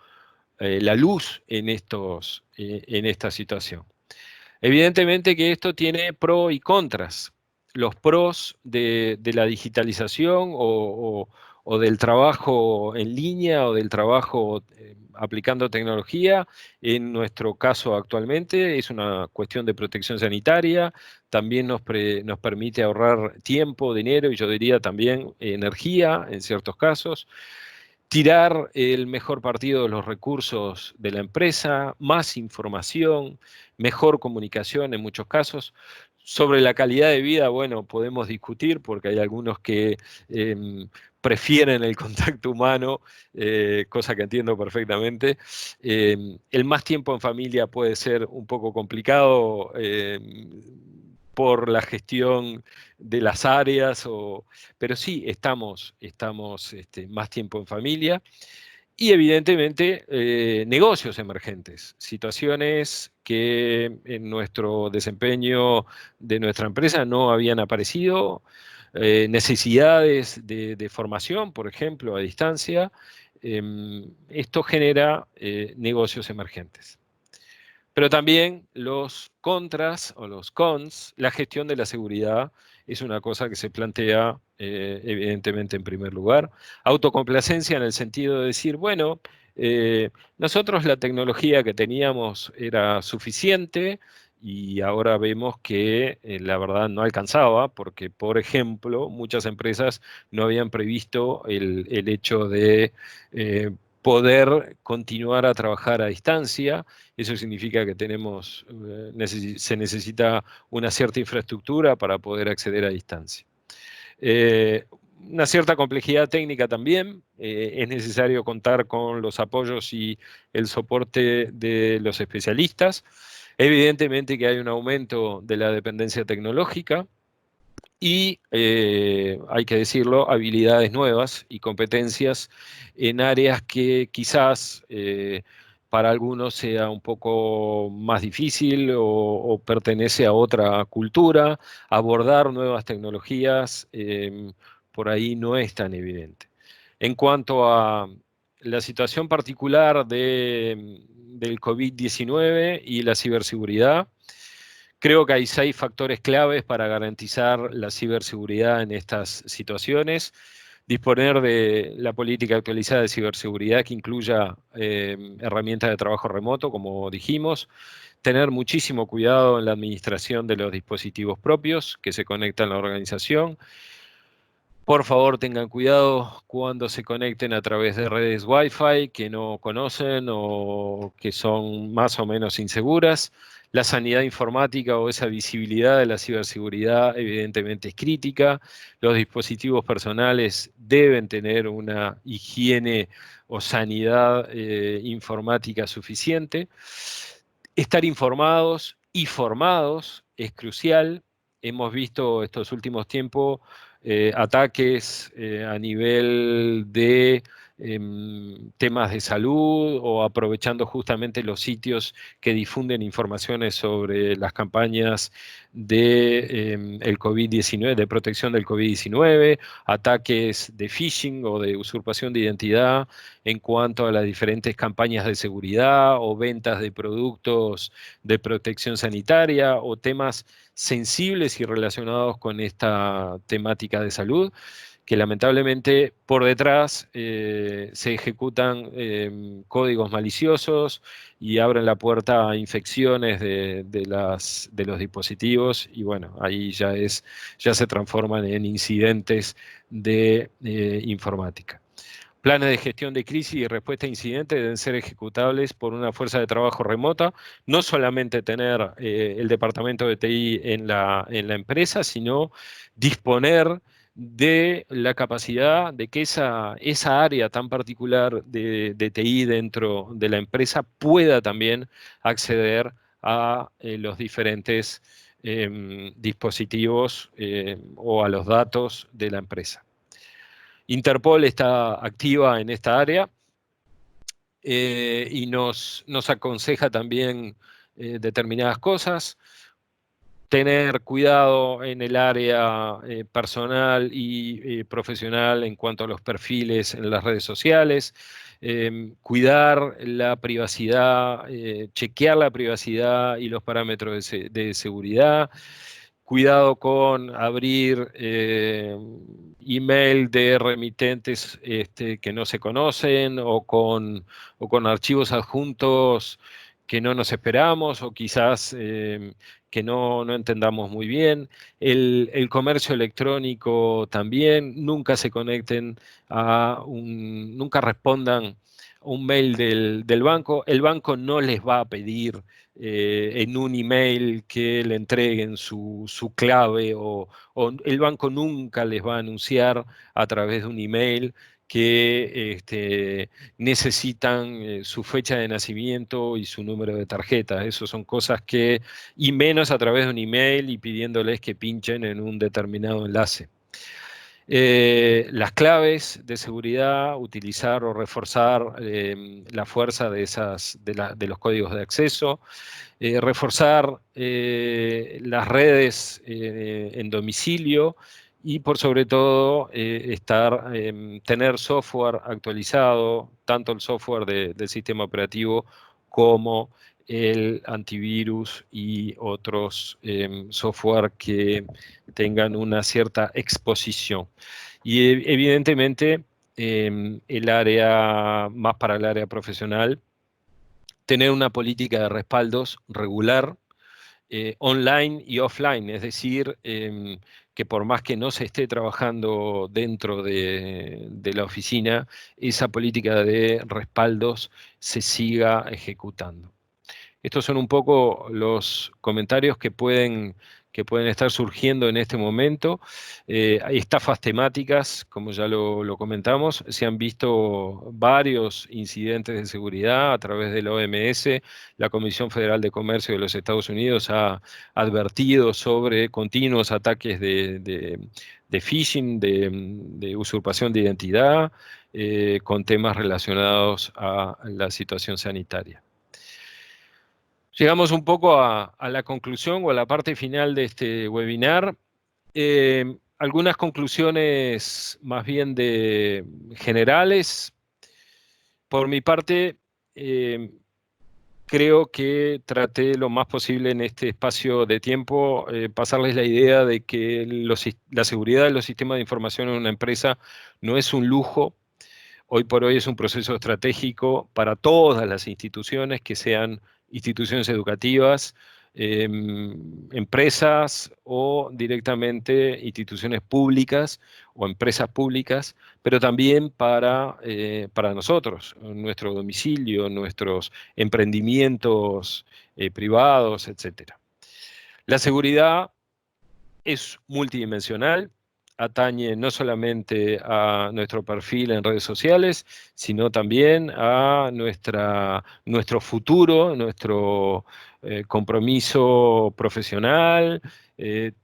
la luz en esta situación. Evidentemente que esto tiene pros y contras. Los pros de la digitalización o del trabajo en línea o del trabajo aplicando tecnología, en nuestro caso actualmente es una cuestión de protección sanitaria, también nos permite ahorrar tiempo, dinero y yo diría también energía en ciertos casos, tirar el mejor partido de los recursos de la empresa, más información, mejor comunicación en muchos casos. Sobre la calidad de vida, bueno, podemos discutir porque hay algunos que prefieren el contacto humano, cosa que entiendo perfectamente. El más tiempo en familia puede ser un poco complicado por la gestión de las áreas, pero sí estamos más tiempo en familia. Y evidentemente negocios emergentes, situaciones que en nuestro desempeño de nuestra empresa no habían aparecido, necesidades de formación, por ejemplo, a distancia. Esto genera negocios emergentes. Pero también los contras o los cons, la gestión de la seguridad es una cosa que se plantea evidentemente en primer lugar. Autocomplacencia en el sentido de decir, bueno, nosotros la tecnología que teníamos era suficiente y ahora vemos que la verdad no alcanzaba porque, por ejemplo, muchas empresas no habían previsto el hecho de poder continuar a trabajar a distancia. Eso significa que se necesita una cierta infraestructura para poder acceder a distancia. Una cierta complejidad técnica también. Es necesario contar con los apoyos y el soporte de los especialistas. Evidentemente que hay un aumento de la dependencia tecnológica y, hay que decirlo, habilidades nuevas y competencias en áreas que quizás para algunos sea un poco más difícil o pertenece a otra cultura. Abordar nuevas tecnologías por ahí no es tan evidente. En cuanto a la situación particular del COVID-19 y la ciberseguridad, creo que hay 6 factores claves para garantizar la ciberseguridad en estas situaciones. Disponer de la política actualizada de ciberseguridad que incluya herramientas de trabajo remoto, como dijimos. Tener muchísimo cuidado en la administración de los dispositivos propios que se conectan a la organización. Por favor, tengan cuidado cuando se conecten a través de redes Wi-Fi que no conocen o que son más o menos inseguras. La sanidad informática o esa visibilidad de la ciberseguridad evidentemente es crítica. Los dispositivos personales deben tener una higiene o sanidad informática suficiente. Estar informados y formados es crucial. Hemos visto estos últimos tiempos ataques a nivel de temas de salud o aprovechando justamente los sitios que difunden informaciones sobre las campañas de el COVID-19, de protección del COVID-19, ataques de phishing o de usurpación de identidad en cuanto a las diferentes campañas de seguridad o ventas de productos de protección sanitaria o temas sensibles y relacionados con esta temática de salud, que lamentablemente por detrás se ejecutan códigos maliciosos y abren la puerta a infecciones de los dispositivos y bueno, ahí ya se transforman en incidentes de informática. Planes de gestión de crisis y respuesta a incidentes deben ser ejecutables por una fuerza de trabajo remota, no solamente tener el departamento de TI en la empresa, sino disponer de la capacidad de que esa área tan particular de TI dentro de la empresa pueda también acceder a los diferentes dispositivos o a los datos de la empresa. Interpol está activa en esta área y nos aconseja también determinadas cosas. Tener cuidado en el área personal y profesional en cuanto a los perfiles en las redes sociales. Cuidar la privacidad, chequear la privacidad y los parámetros de seguridad. Cuidado con abrir email de remitentes que no se conocen o con archivos adjuntos que no nos esperamos o quizás que no entendamos muy bien. El comercio electrónico también. Nunca se conecten nunca respondan a un mail del banco. El banco no les va a pedir en un email que le entreguen su clave o el banco nunca les va a anunciar a través de un email que necesitan su fecha de nacimiento y su número de tarjeta. Eso son cosas y menos a través de un email y pidiéndoles que pinchen en un determinado enlace. Las claves de seguridad, utilizar o reforzar la fuerza de los códigos de acceso, reforzar las redes en domicilio y por sobre todo tener software actualizado, tanto el software del sistema operativo como el antivirus y otros software que tengan una cierta exposición. Y evidentemente más para el área profesional, tener una política de respaldos regular online y offline, es decir, que por más que no se esté trabajando dentro de la oficina, esa política de respaldos se siga ejecutando. Estos son un poco los comentarios que pueden estar surgiendo en este momento. Hay estafas temáticas, como ya lo comentamos. Se han visto varios incidentes de seguridad a través de la OMS. La Comisión Federal de Comercio de los Estados Unidos ha advertido sobre continuos ataques de phishing, de usurpación de identidad, con temas relacionados a la situación sanitaria. Llegamos un poco a la conclusión o a la parte final de este webinar. Algunas conclusiones más bien generales. Por mi parte, creo que traté lo más posible en este espacio de tiempo pasarles la idea de que la seguridad de los sistemas de información en una empresa no es un lujo. Hoy por hoy es un proceso estratégico para todas las instituciones, que sean instituciones educativas, empresas o directamente instituciones públicas o empresas públicas, pero también para nosotros, nuestro domicilio, nuestros emprendimientos privados, etc. La seguridad es multidimensional, atañe no solamente a nuestro perfil en redes sociales, sino también a nuestro futuro, nuestro compromiso profesional.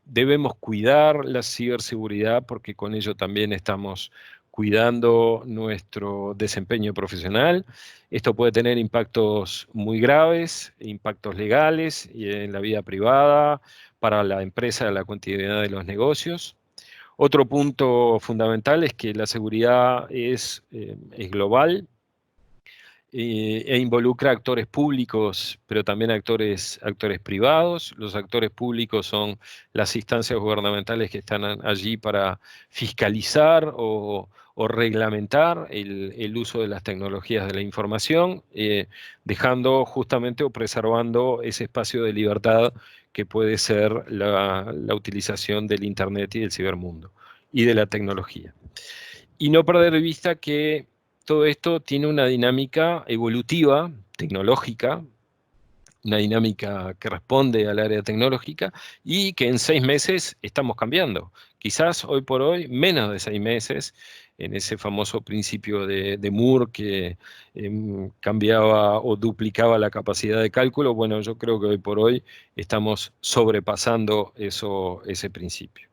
Debemos cuidar la ciberseguridad porque con ello también estamos cuidando nuestro desempeño profesional. Esto puede tener impactos muy graves, impactos legales y en la vida privada, para la empresa, la continuidad de los negocios. Otro punto fundamental es que la seguridad es global e involucra actores públicos, pero también actores privados. Los actores públicos son las instancias gubernamentales que están allí para fiscalizar o reglamentar el uso de las tecnologías de la información, dejando justamente o preservando ese espacio de libertad que puede ser la utilización del Internet y del cibermundo y de la tecnología. Y no perder de vista que todo esto tiene una dinámica evolutiva, tecnológica, una dinámica que responde al área tecnológica y que en 6 meses estamos cambiando. Quizás hoy por hoy, menos de 6 meses, en ese famoso principio de Moore que cambiaba o duplicaba la capacidad de cálculo. Bueno, yo creo que hoy por hoy estamos sobrepasando ese principio.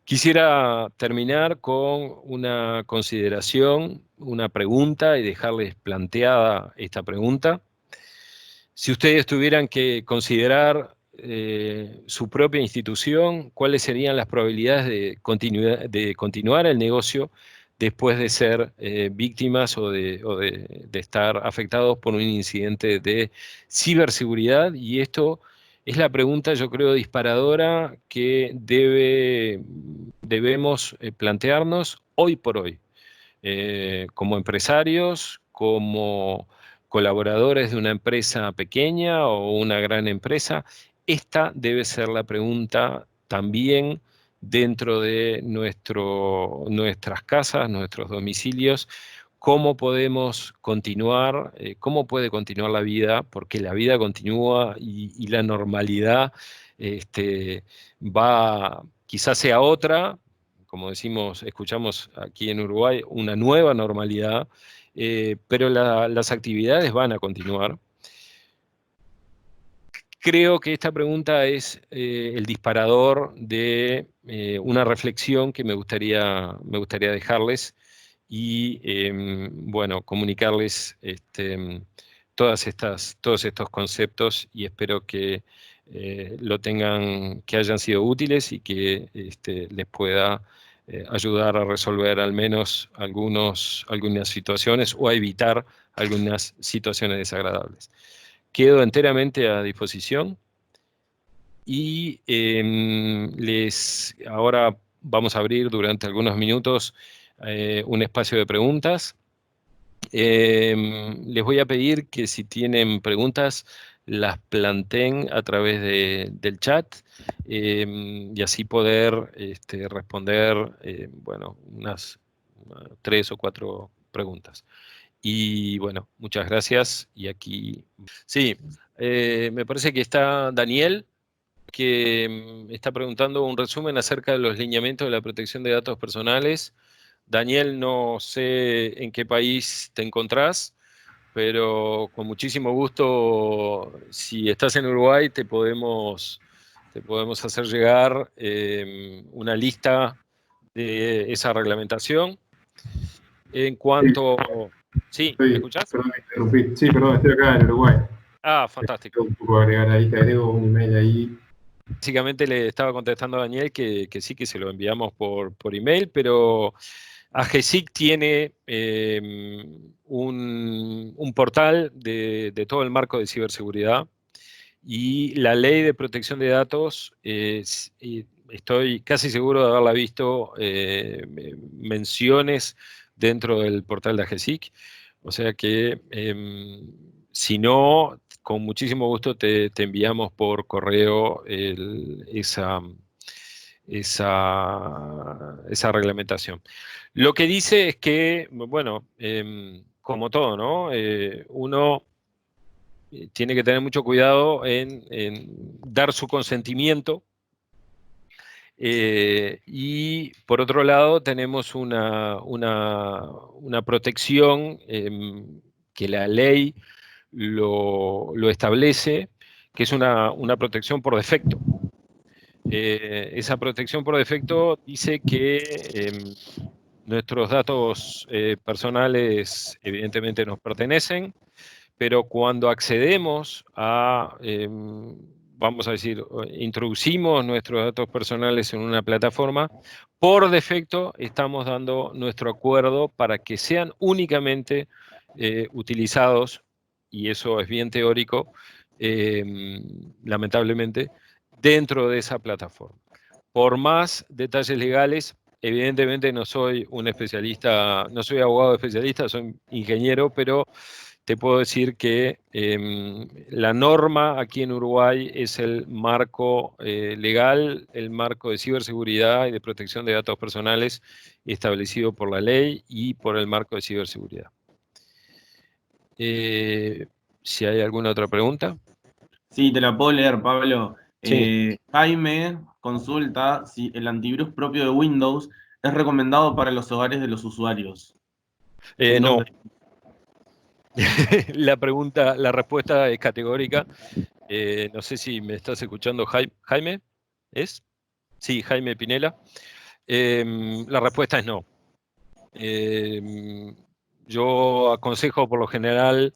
Quisiera terminar con una consideración, una pregunta y dejarles planteada esta pregunta. Si ustedes tuvieran que considerar su propia institución, ¿cuáles serían las probabilidades de continuar el negocio después de ser víctimas o de estar afectados por un incidente de ciberseguridad? Y esto es la pregunta, yo creo, disparadora que debemos plantearnos hoy por hoy, como empresarios, como colaboradores de una empresa pequeña o una gran empresa. Esta debe ser la pregunta también dentro de nuestras casas, nuestros domicilios. ¿Cómo podemos continuar? ¿Cómo puede continuar la vida? Porque la vida continúa y la normalidad quizás sea otra, como decimos, escuchamos aquí en Uruguay, una nueva normalidad, pero las actividades van a continuar. Creo que esta pregunta es el disparador de una reflexión que me gustaría dejarles y, bueno, comunicarles todos estos conceptos, y espero que que hayan sido útiles y que les pueda ayudar a resolver al menos algunas situaciones o a evitar algunas situaciones desagradables. Quedo enteramente a disposición y ahora vamos a abrir durante algunos minutos un espacio de preguntas. Les voy a pedir que si tienen preguntas las planteen a través del chat, y así poder responder, bueno, unas 3 o 4 preguntas. Y bueno, muchas gracias. Y aquí, sí, me parece que está Daniel, que está preguntando un resumen acerca de los lineamientos de la protección de datos personales. Daniel, no sé en qué país te encontrás, pero con muchísimo gusto, si estás en Uruguay, te podemos hacer llegar una lista de esa reglamentación. En Sí, cuanto... Sí, ¿me escuchás? perdón, me interrumpí. Sí, perdón, estoy acá en Uruguay. Ah, fantástico. Tengo un poco agregar ahí, te agrego un email ahí. Básicamente le estaba contestando a Daniel que sí, que se lo enviamos por email, pero AGESIC tiene un portal de todo el marco de ciberseguridad, y la ley de protección de datos, y estoy casi seguro de haberla visto, menciones dentro del portal de AGESIC. O sea que, si no, con muchísimo gusto te enviamos por correo esa reglamentación. Lo que dice es que, bueno, como todo, ¿no? Uno tiene que tener mucho cuidado en dar su consentimiento. Y por otro lado tenemos una protección, que la ley lo establece, que es una protección por defecto. Esa protección por defecto dice que nuestros datos personales evidentemente nos pertenecen, pero cuando accedemos a, vamos a decir, introducimos nuestros datos personales en una plataforma, por defecto estamos dando nuestro acuerdo para que sean únicamente utilizados, y eso es bien teórico, lamentablemente, dentro de esa plataforma. Por más detalles legales, evidentemente no soy un especialista, no soy abogado especialista, soy ingeniero, pero te puedo decir que la norma aquí en Uruguay es el marco legal, el marco de ciberseguridad y de protección de datos personales establecido por la ley y por el marco de ciberseguridad. Si hay alguna otra pregunta. Sí, te la puedo leer, Pablo. Sí. Jaime consulta si el antivirus propio de Windows es recomendado para los hogares de los usuarios. ¿En No. dónde? La respuesta es categórica. No sé si me estás escuchando, Jaime. ¿Es? Sí, Jaime Pinela. La respuesta es no. Yo aconsejo por lo general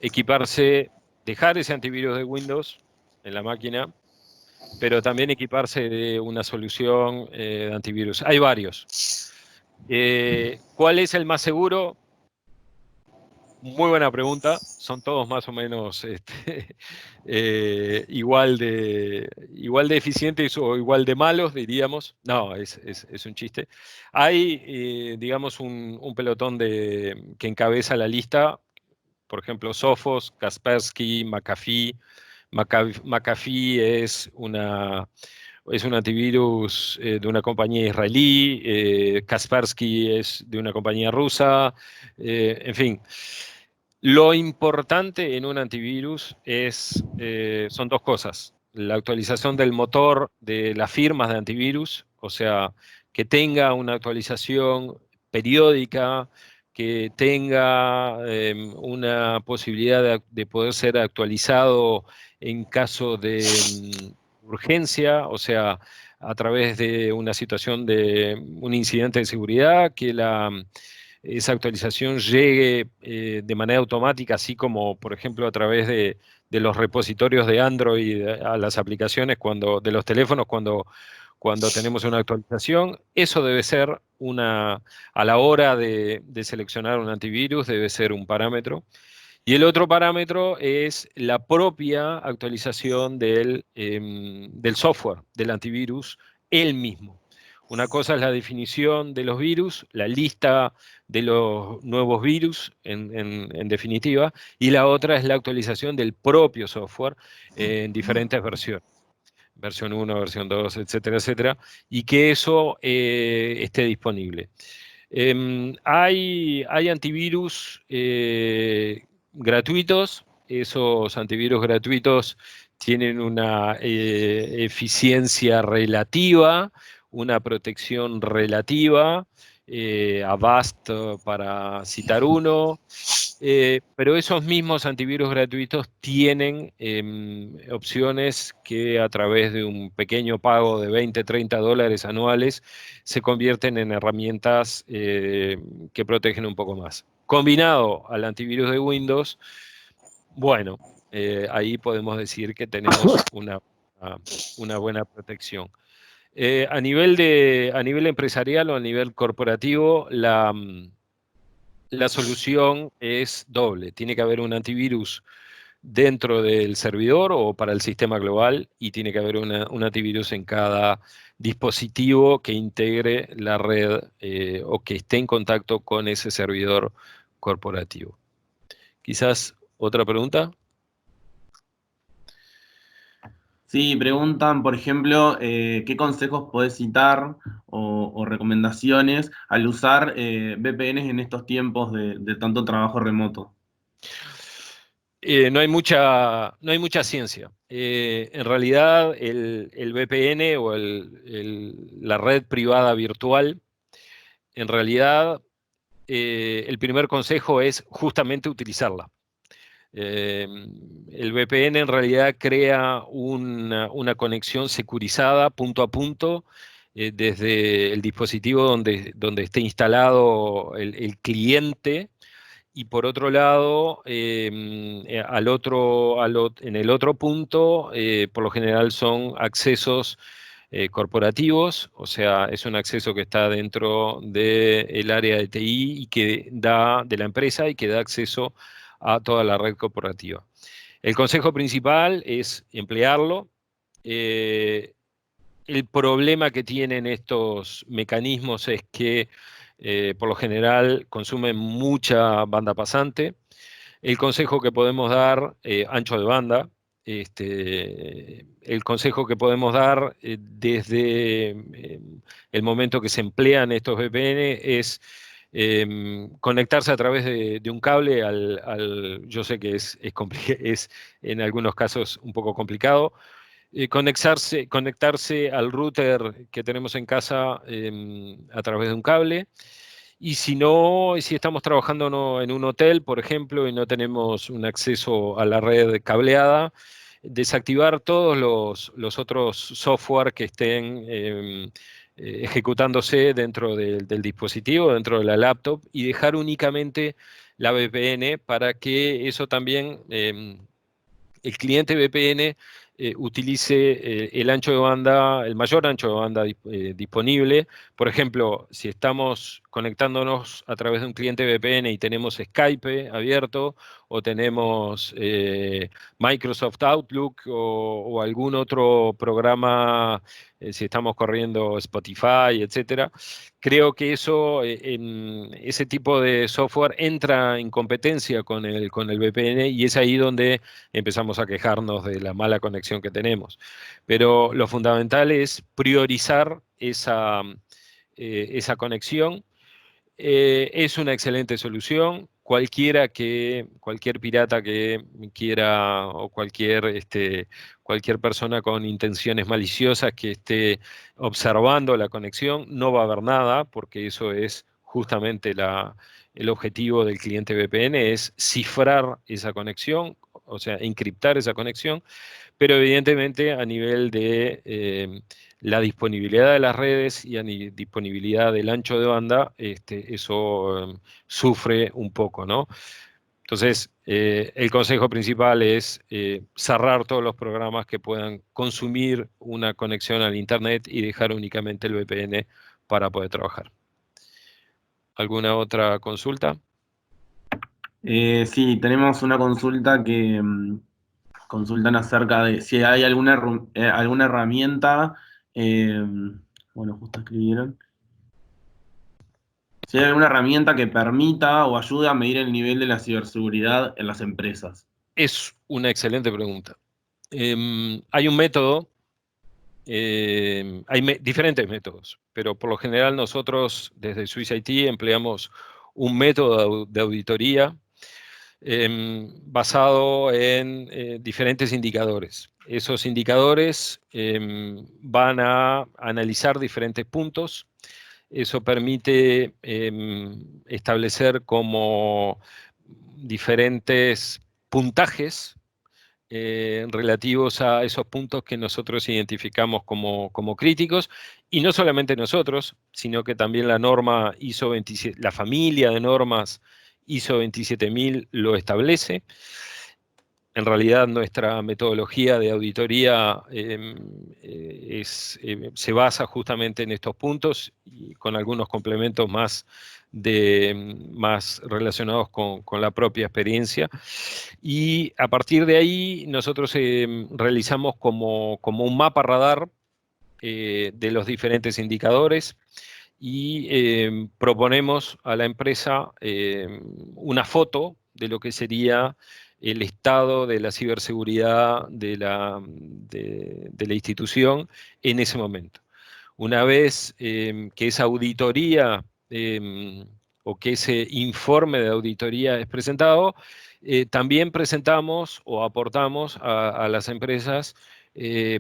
equiparse, dejar ese antivirus de Windows en la máquina, pero también equiparse de una solución de antivirus. Hay varios. ¿Cuál es el más seguro? Muy buena pregunta. Son todos más o menos igual de eficientes o igual de malos, diríamos. No, es un chiste. Hay, digamos, un pelotón que encabeza la lista. Por ejemplo, Sophos, Kaspersky, McAfee. McAfee es un antivirus de una compañía israelí. Kaspersky es de una compañía rusa. En fin. Lo importante en un antivirus son dos cosas. La actualización del motor de las firmas de antivirus, o sea, que tenga una actualización periódica, que tenga una posibilidad de poder ser actualizado en caso de urgencia, o sea, a través de una situación de un incidente de seguridad, que esa actualización llegue de manera automática, así como, por ejemplo, a través de los repositorios de Android a las aplicaciones de los teléfonos cuando tenemos una actualización. Eso debe ser a la hora de seleccionar un antivirus, debe ser un parámetro. Y el otro parámetro es la propia actualización del software, del antivirus, él mismo. Una cosa es la definición de los virus, la lista de los nuevos virus, en definitiva, y la otra es la actualización del propio software en diferentes versiones. Versión 1, versión 2, etcétera, etcétera, y que eso esté disponible. Hay antivirus gratuitos. Esos antivirus gratuitos tienen una eficiencia relativa, una protección relativa, Avast para citar uno. Pero esos mismos antivirus gratuitos tienen opciones que a través de un pequeño pago de 20, 30 dólares anuales se convierten en herramientas que protegen un poco más. Combinado al antivirus de Windows, bueno, ahí podemos decir que tenemos una buena protección. A nivel empresarial o a nivel corporativo, la solución es doble. Tiene que haber un antivirus dentro del servidor o para el sistema global y tiene que haber un antivirus en cada dispositivo que integre la red o que esté en contacto con ese servidor corporativo. Quizás otra pregunta. Sí, preguntan, por ejemplo, ¿qué consejos podés citar o recomendaciones al usar VPNs en estos tiempos de tanto trabajo remoto? No hay mucha ciencia. En realidad, el VPN o la red privada virtual, en realidad, el primer consejo es justamente utilizarla. Eh, el VPN en realidad crea una conexión securizada punto a punto desde el dispositivo donde esté instalado el cliente y por otro lado, en el otro punto, por lo general son accesos corporativos, o sea, es un acceso que está dentro del área de TI y que da de la empresa y que da acceso a toda la red corporativa. El consejo principal es emplearlo. Eh, el problema que tienen estos mecanismos es que por lo general consumen mucha banda pasante. El consejo que podemos dar, ancho de banda, el consejo que podemos dar desde el momento que se emplean estos VPN es conectarse a través de un cable yo sé que es en algunos casos un poco complicado, conectarse al router que tenemos en casa a través de un cable. Y si no, si estamos trabajando en un hotel, por ejemplo, y no tenemos un acceso a la red cableada, desactivar todos los otros software que estén ejecutándose dentro del dispositivo, dentro de la laptop, y dejar únicamente la VPN para que eso también, el cliente VPN utilice el ancho de banda, el mayor ancho de banda disponible. Por ejemplo, si estamos conectándonos a través de un cliente VPN y tenemos Skype abierto o tenemos Microsoft Outlook o algún otro programa, si estamos corriendo Spotify, etcétera, creo que ese tipo de software entra en competencia con el VPN y es ahí donde empezamos a quejarnos de la mala conexión que tenemos. Pero lo fundamental es priorizar esa conexión. Es una excelente solución. Cualquier pirata que quiera o cualquier persona con intenciones maliciosas que esté observando la conexión, no va a ver nada, porque eso es justamente el objetivo del cliente VPN, es cifrar esa conexión, o sea, encriptar esa conexión, pero evidentemente a nivel de la disponibilidad de las redes y a disponibilidad del ancho de banda, eso sufre un poco, ¿no? Entonces, el consejo principal es cerrar todos los programas que puedan consumir una conexión al Internet y dejar únicamente el VPN para poder trabajar. ¿Alguna otra consulta? Sí, tenemos una consulta que consultan acerca de si hay alguna herramienta Bueno, justo escribieron. Si hay alguna herramienta que permita o ayude a medir el nivel de la ciberseguridad en las empresas. Es una excelente pregunta. Hay un método, diferentes métodos, pero por lo general nosotros desde Swiss IT empleamos un método de auditoría basado en diferentes indicadores. Esos indicadores van a analizar diferentes puntos. Eso permite establecer como diferentes puntajes relativos a esos puntos que nosotros identificamos como críticos, y no solamente nosotros, sino que también la norma ISO 27, la familia de normas ISO 27000 lo establece. En realidad nuestra metodología de auditoría se basa justamente en estos puntos y con algunos complementos más relacionados con la propia experiencia. Y a partir de ahí nosotros realizamos como un mapa radar de los diferentes indicadores y proponemos a la empresa una foto de lo que sería el estado de la ciberseguridad de la institución en ese momento. Una vez que esa auditoría o que ese informe de auditoría es presentado, también presentamos o aportamos a las empresas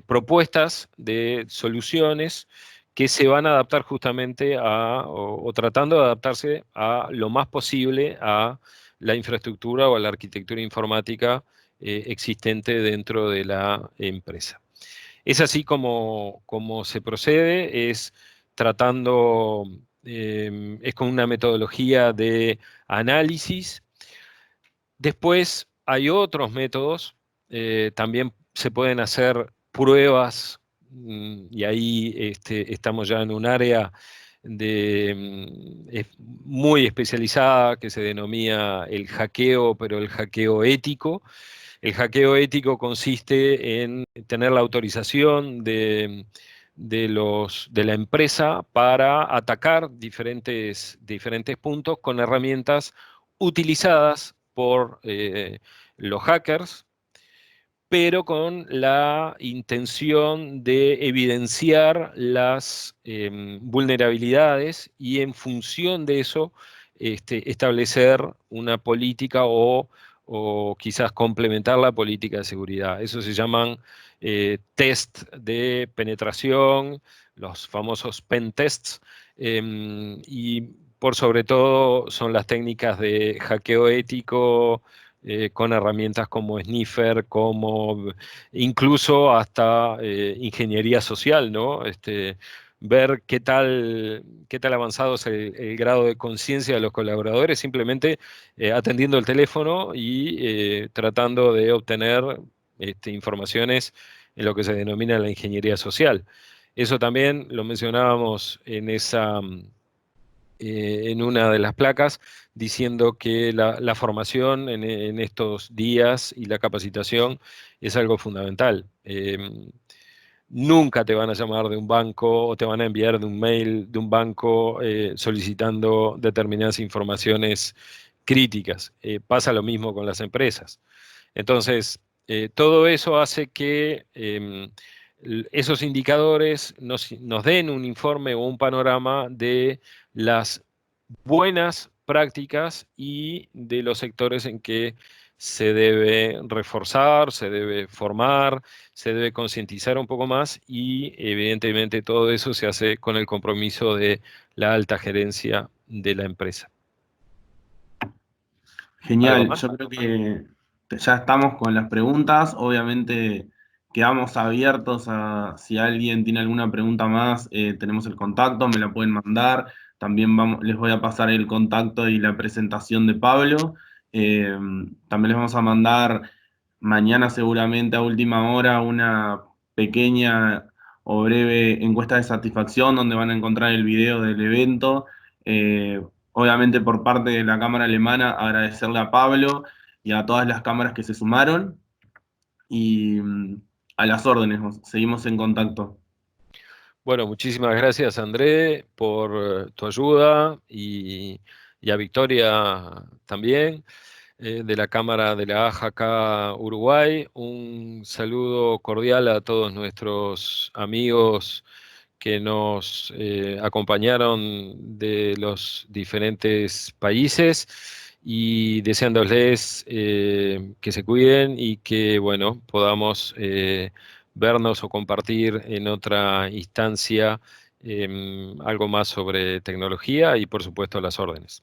propuestas de soluciones que se van a adaptar justamente o tratando de adaptarse a lo más posible a la infraestructura o a la arquitectura informática existente dentro de la empresa. Es así como se procede, es tratando, es con una metodología de análisis. Después hay otros métodos, también se pueden hacer pruebas, y ahí estamos ya en un área muy especializada que se denomina el hackeo, pero el hackeo ético. El hackeo ético consiste en tener la autorización de la empresa para atacar diferentes puntos con herramientas utilizadas por los hackers, pero con la intención de evidenciar las vulnerabilidades y en función de eso establecer una política o quizás complementar la política de seguridad. Eso se llaman test de penetración, los famosos pen tests, y por sobre todo son las técnicas de hackeo ético, con herramientas como Sniffer, como incluso hasta ingeniería social, ¿no? Ver qué tal avanzado es el grado de conciencia de los colaboradores, simplemente atendiendo el teléfono y tratando de obtener informaciones en lo que se denomina la ingeniería social. Eso también lo mencionábamos en una de las placas, diciendo que la formación en estos días y la capacitación es algo fundamental. Nunca te van a llamar de un banco o te van a enviar de un mail de un banco solicitando determinadas informaciones críticas. Pasa lo mismo con las empresas. Entonces, todo eso hace que esos indicadores nos den un informe o un panorama de las buenas prácticas y de los sectores en que se debe reforzar, se debe formar, se debe concientizar un poco más, y evidentemente todo eso se hace con el compromiso de la alta gerencia de la empresa. ¿Algo Genial, más? yo creo que ya estamos con las preguntas. Obviamente quedamos abiertos a si alguien tiene alguna pregunta más, tenemos el contacto, me la pueden mandar. También les voy a pasar el contacto y la presentación de Pablo. Eh, También les vamos a mandar mañana seguramente a última hora una pequeña o breve encuesta de satisfacción donde van a encontrar el video del evento. Eh, Obviamente por parte de la Cámara Alemana agradecerle a Pablo y a todas las cámaras que se sumaron y a las órdenes, seguimos en contacto. Bueno, muchísimas gracias, André, por tu ayuda y a Victoria también, de la Cámara de la AJA acá, Uruguay. Un saludo cordial a todos nuestros amigos que nos acompañaron de los diferentes países y deseándoles que se cuiden y que, bueno, podamos vernos o compartir en otra instancia algo más sobre tecnología y, por supuesto, las órdenes.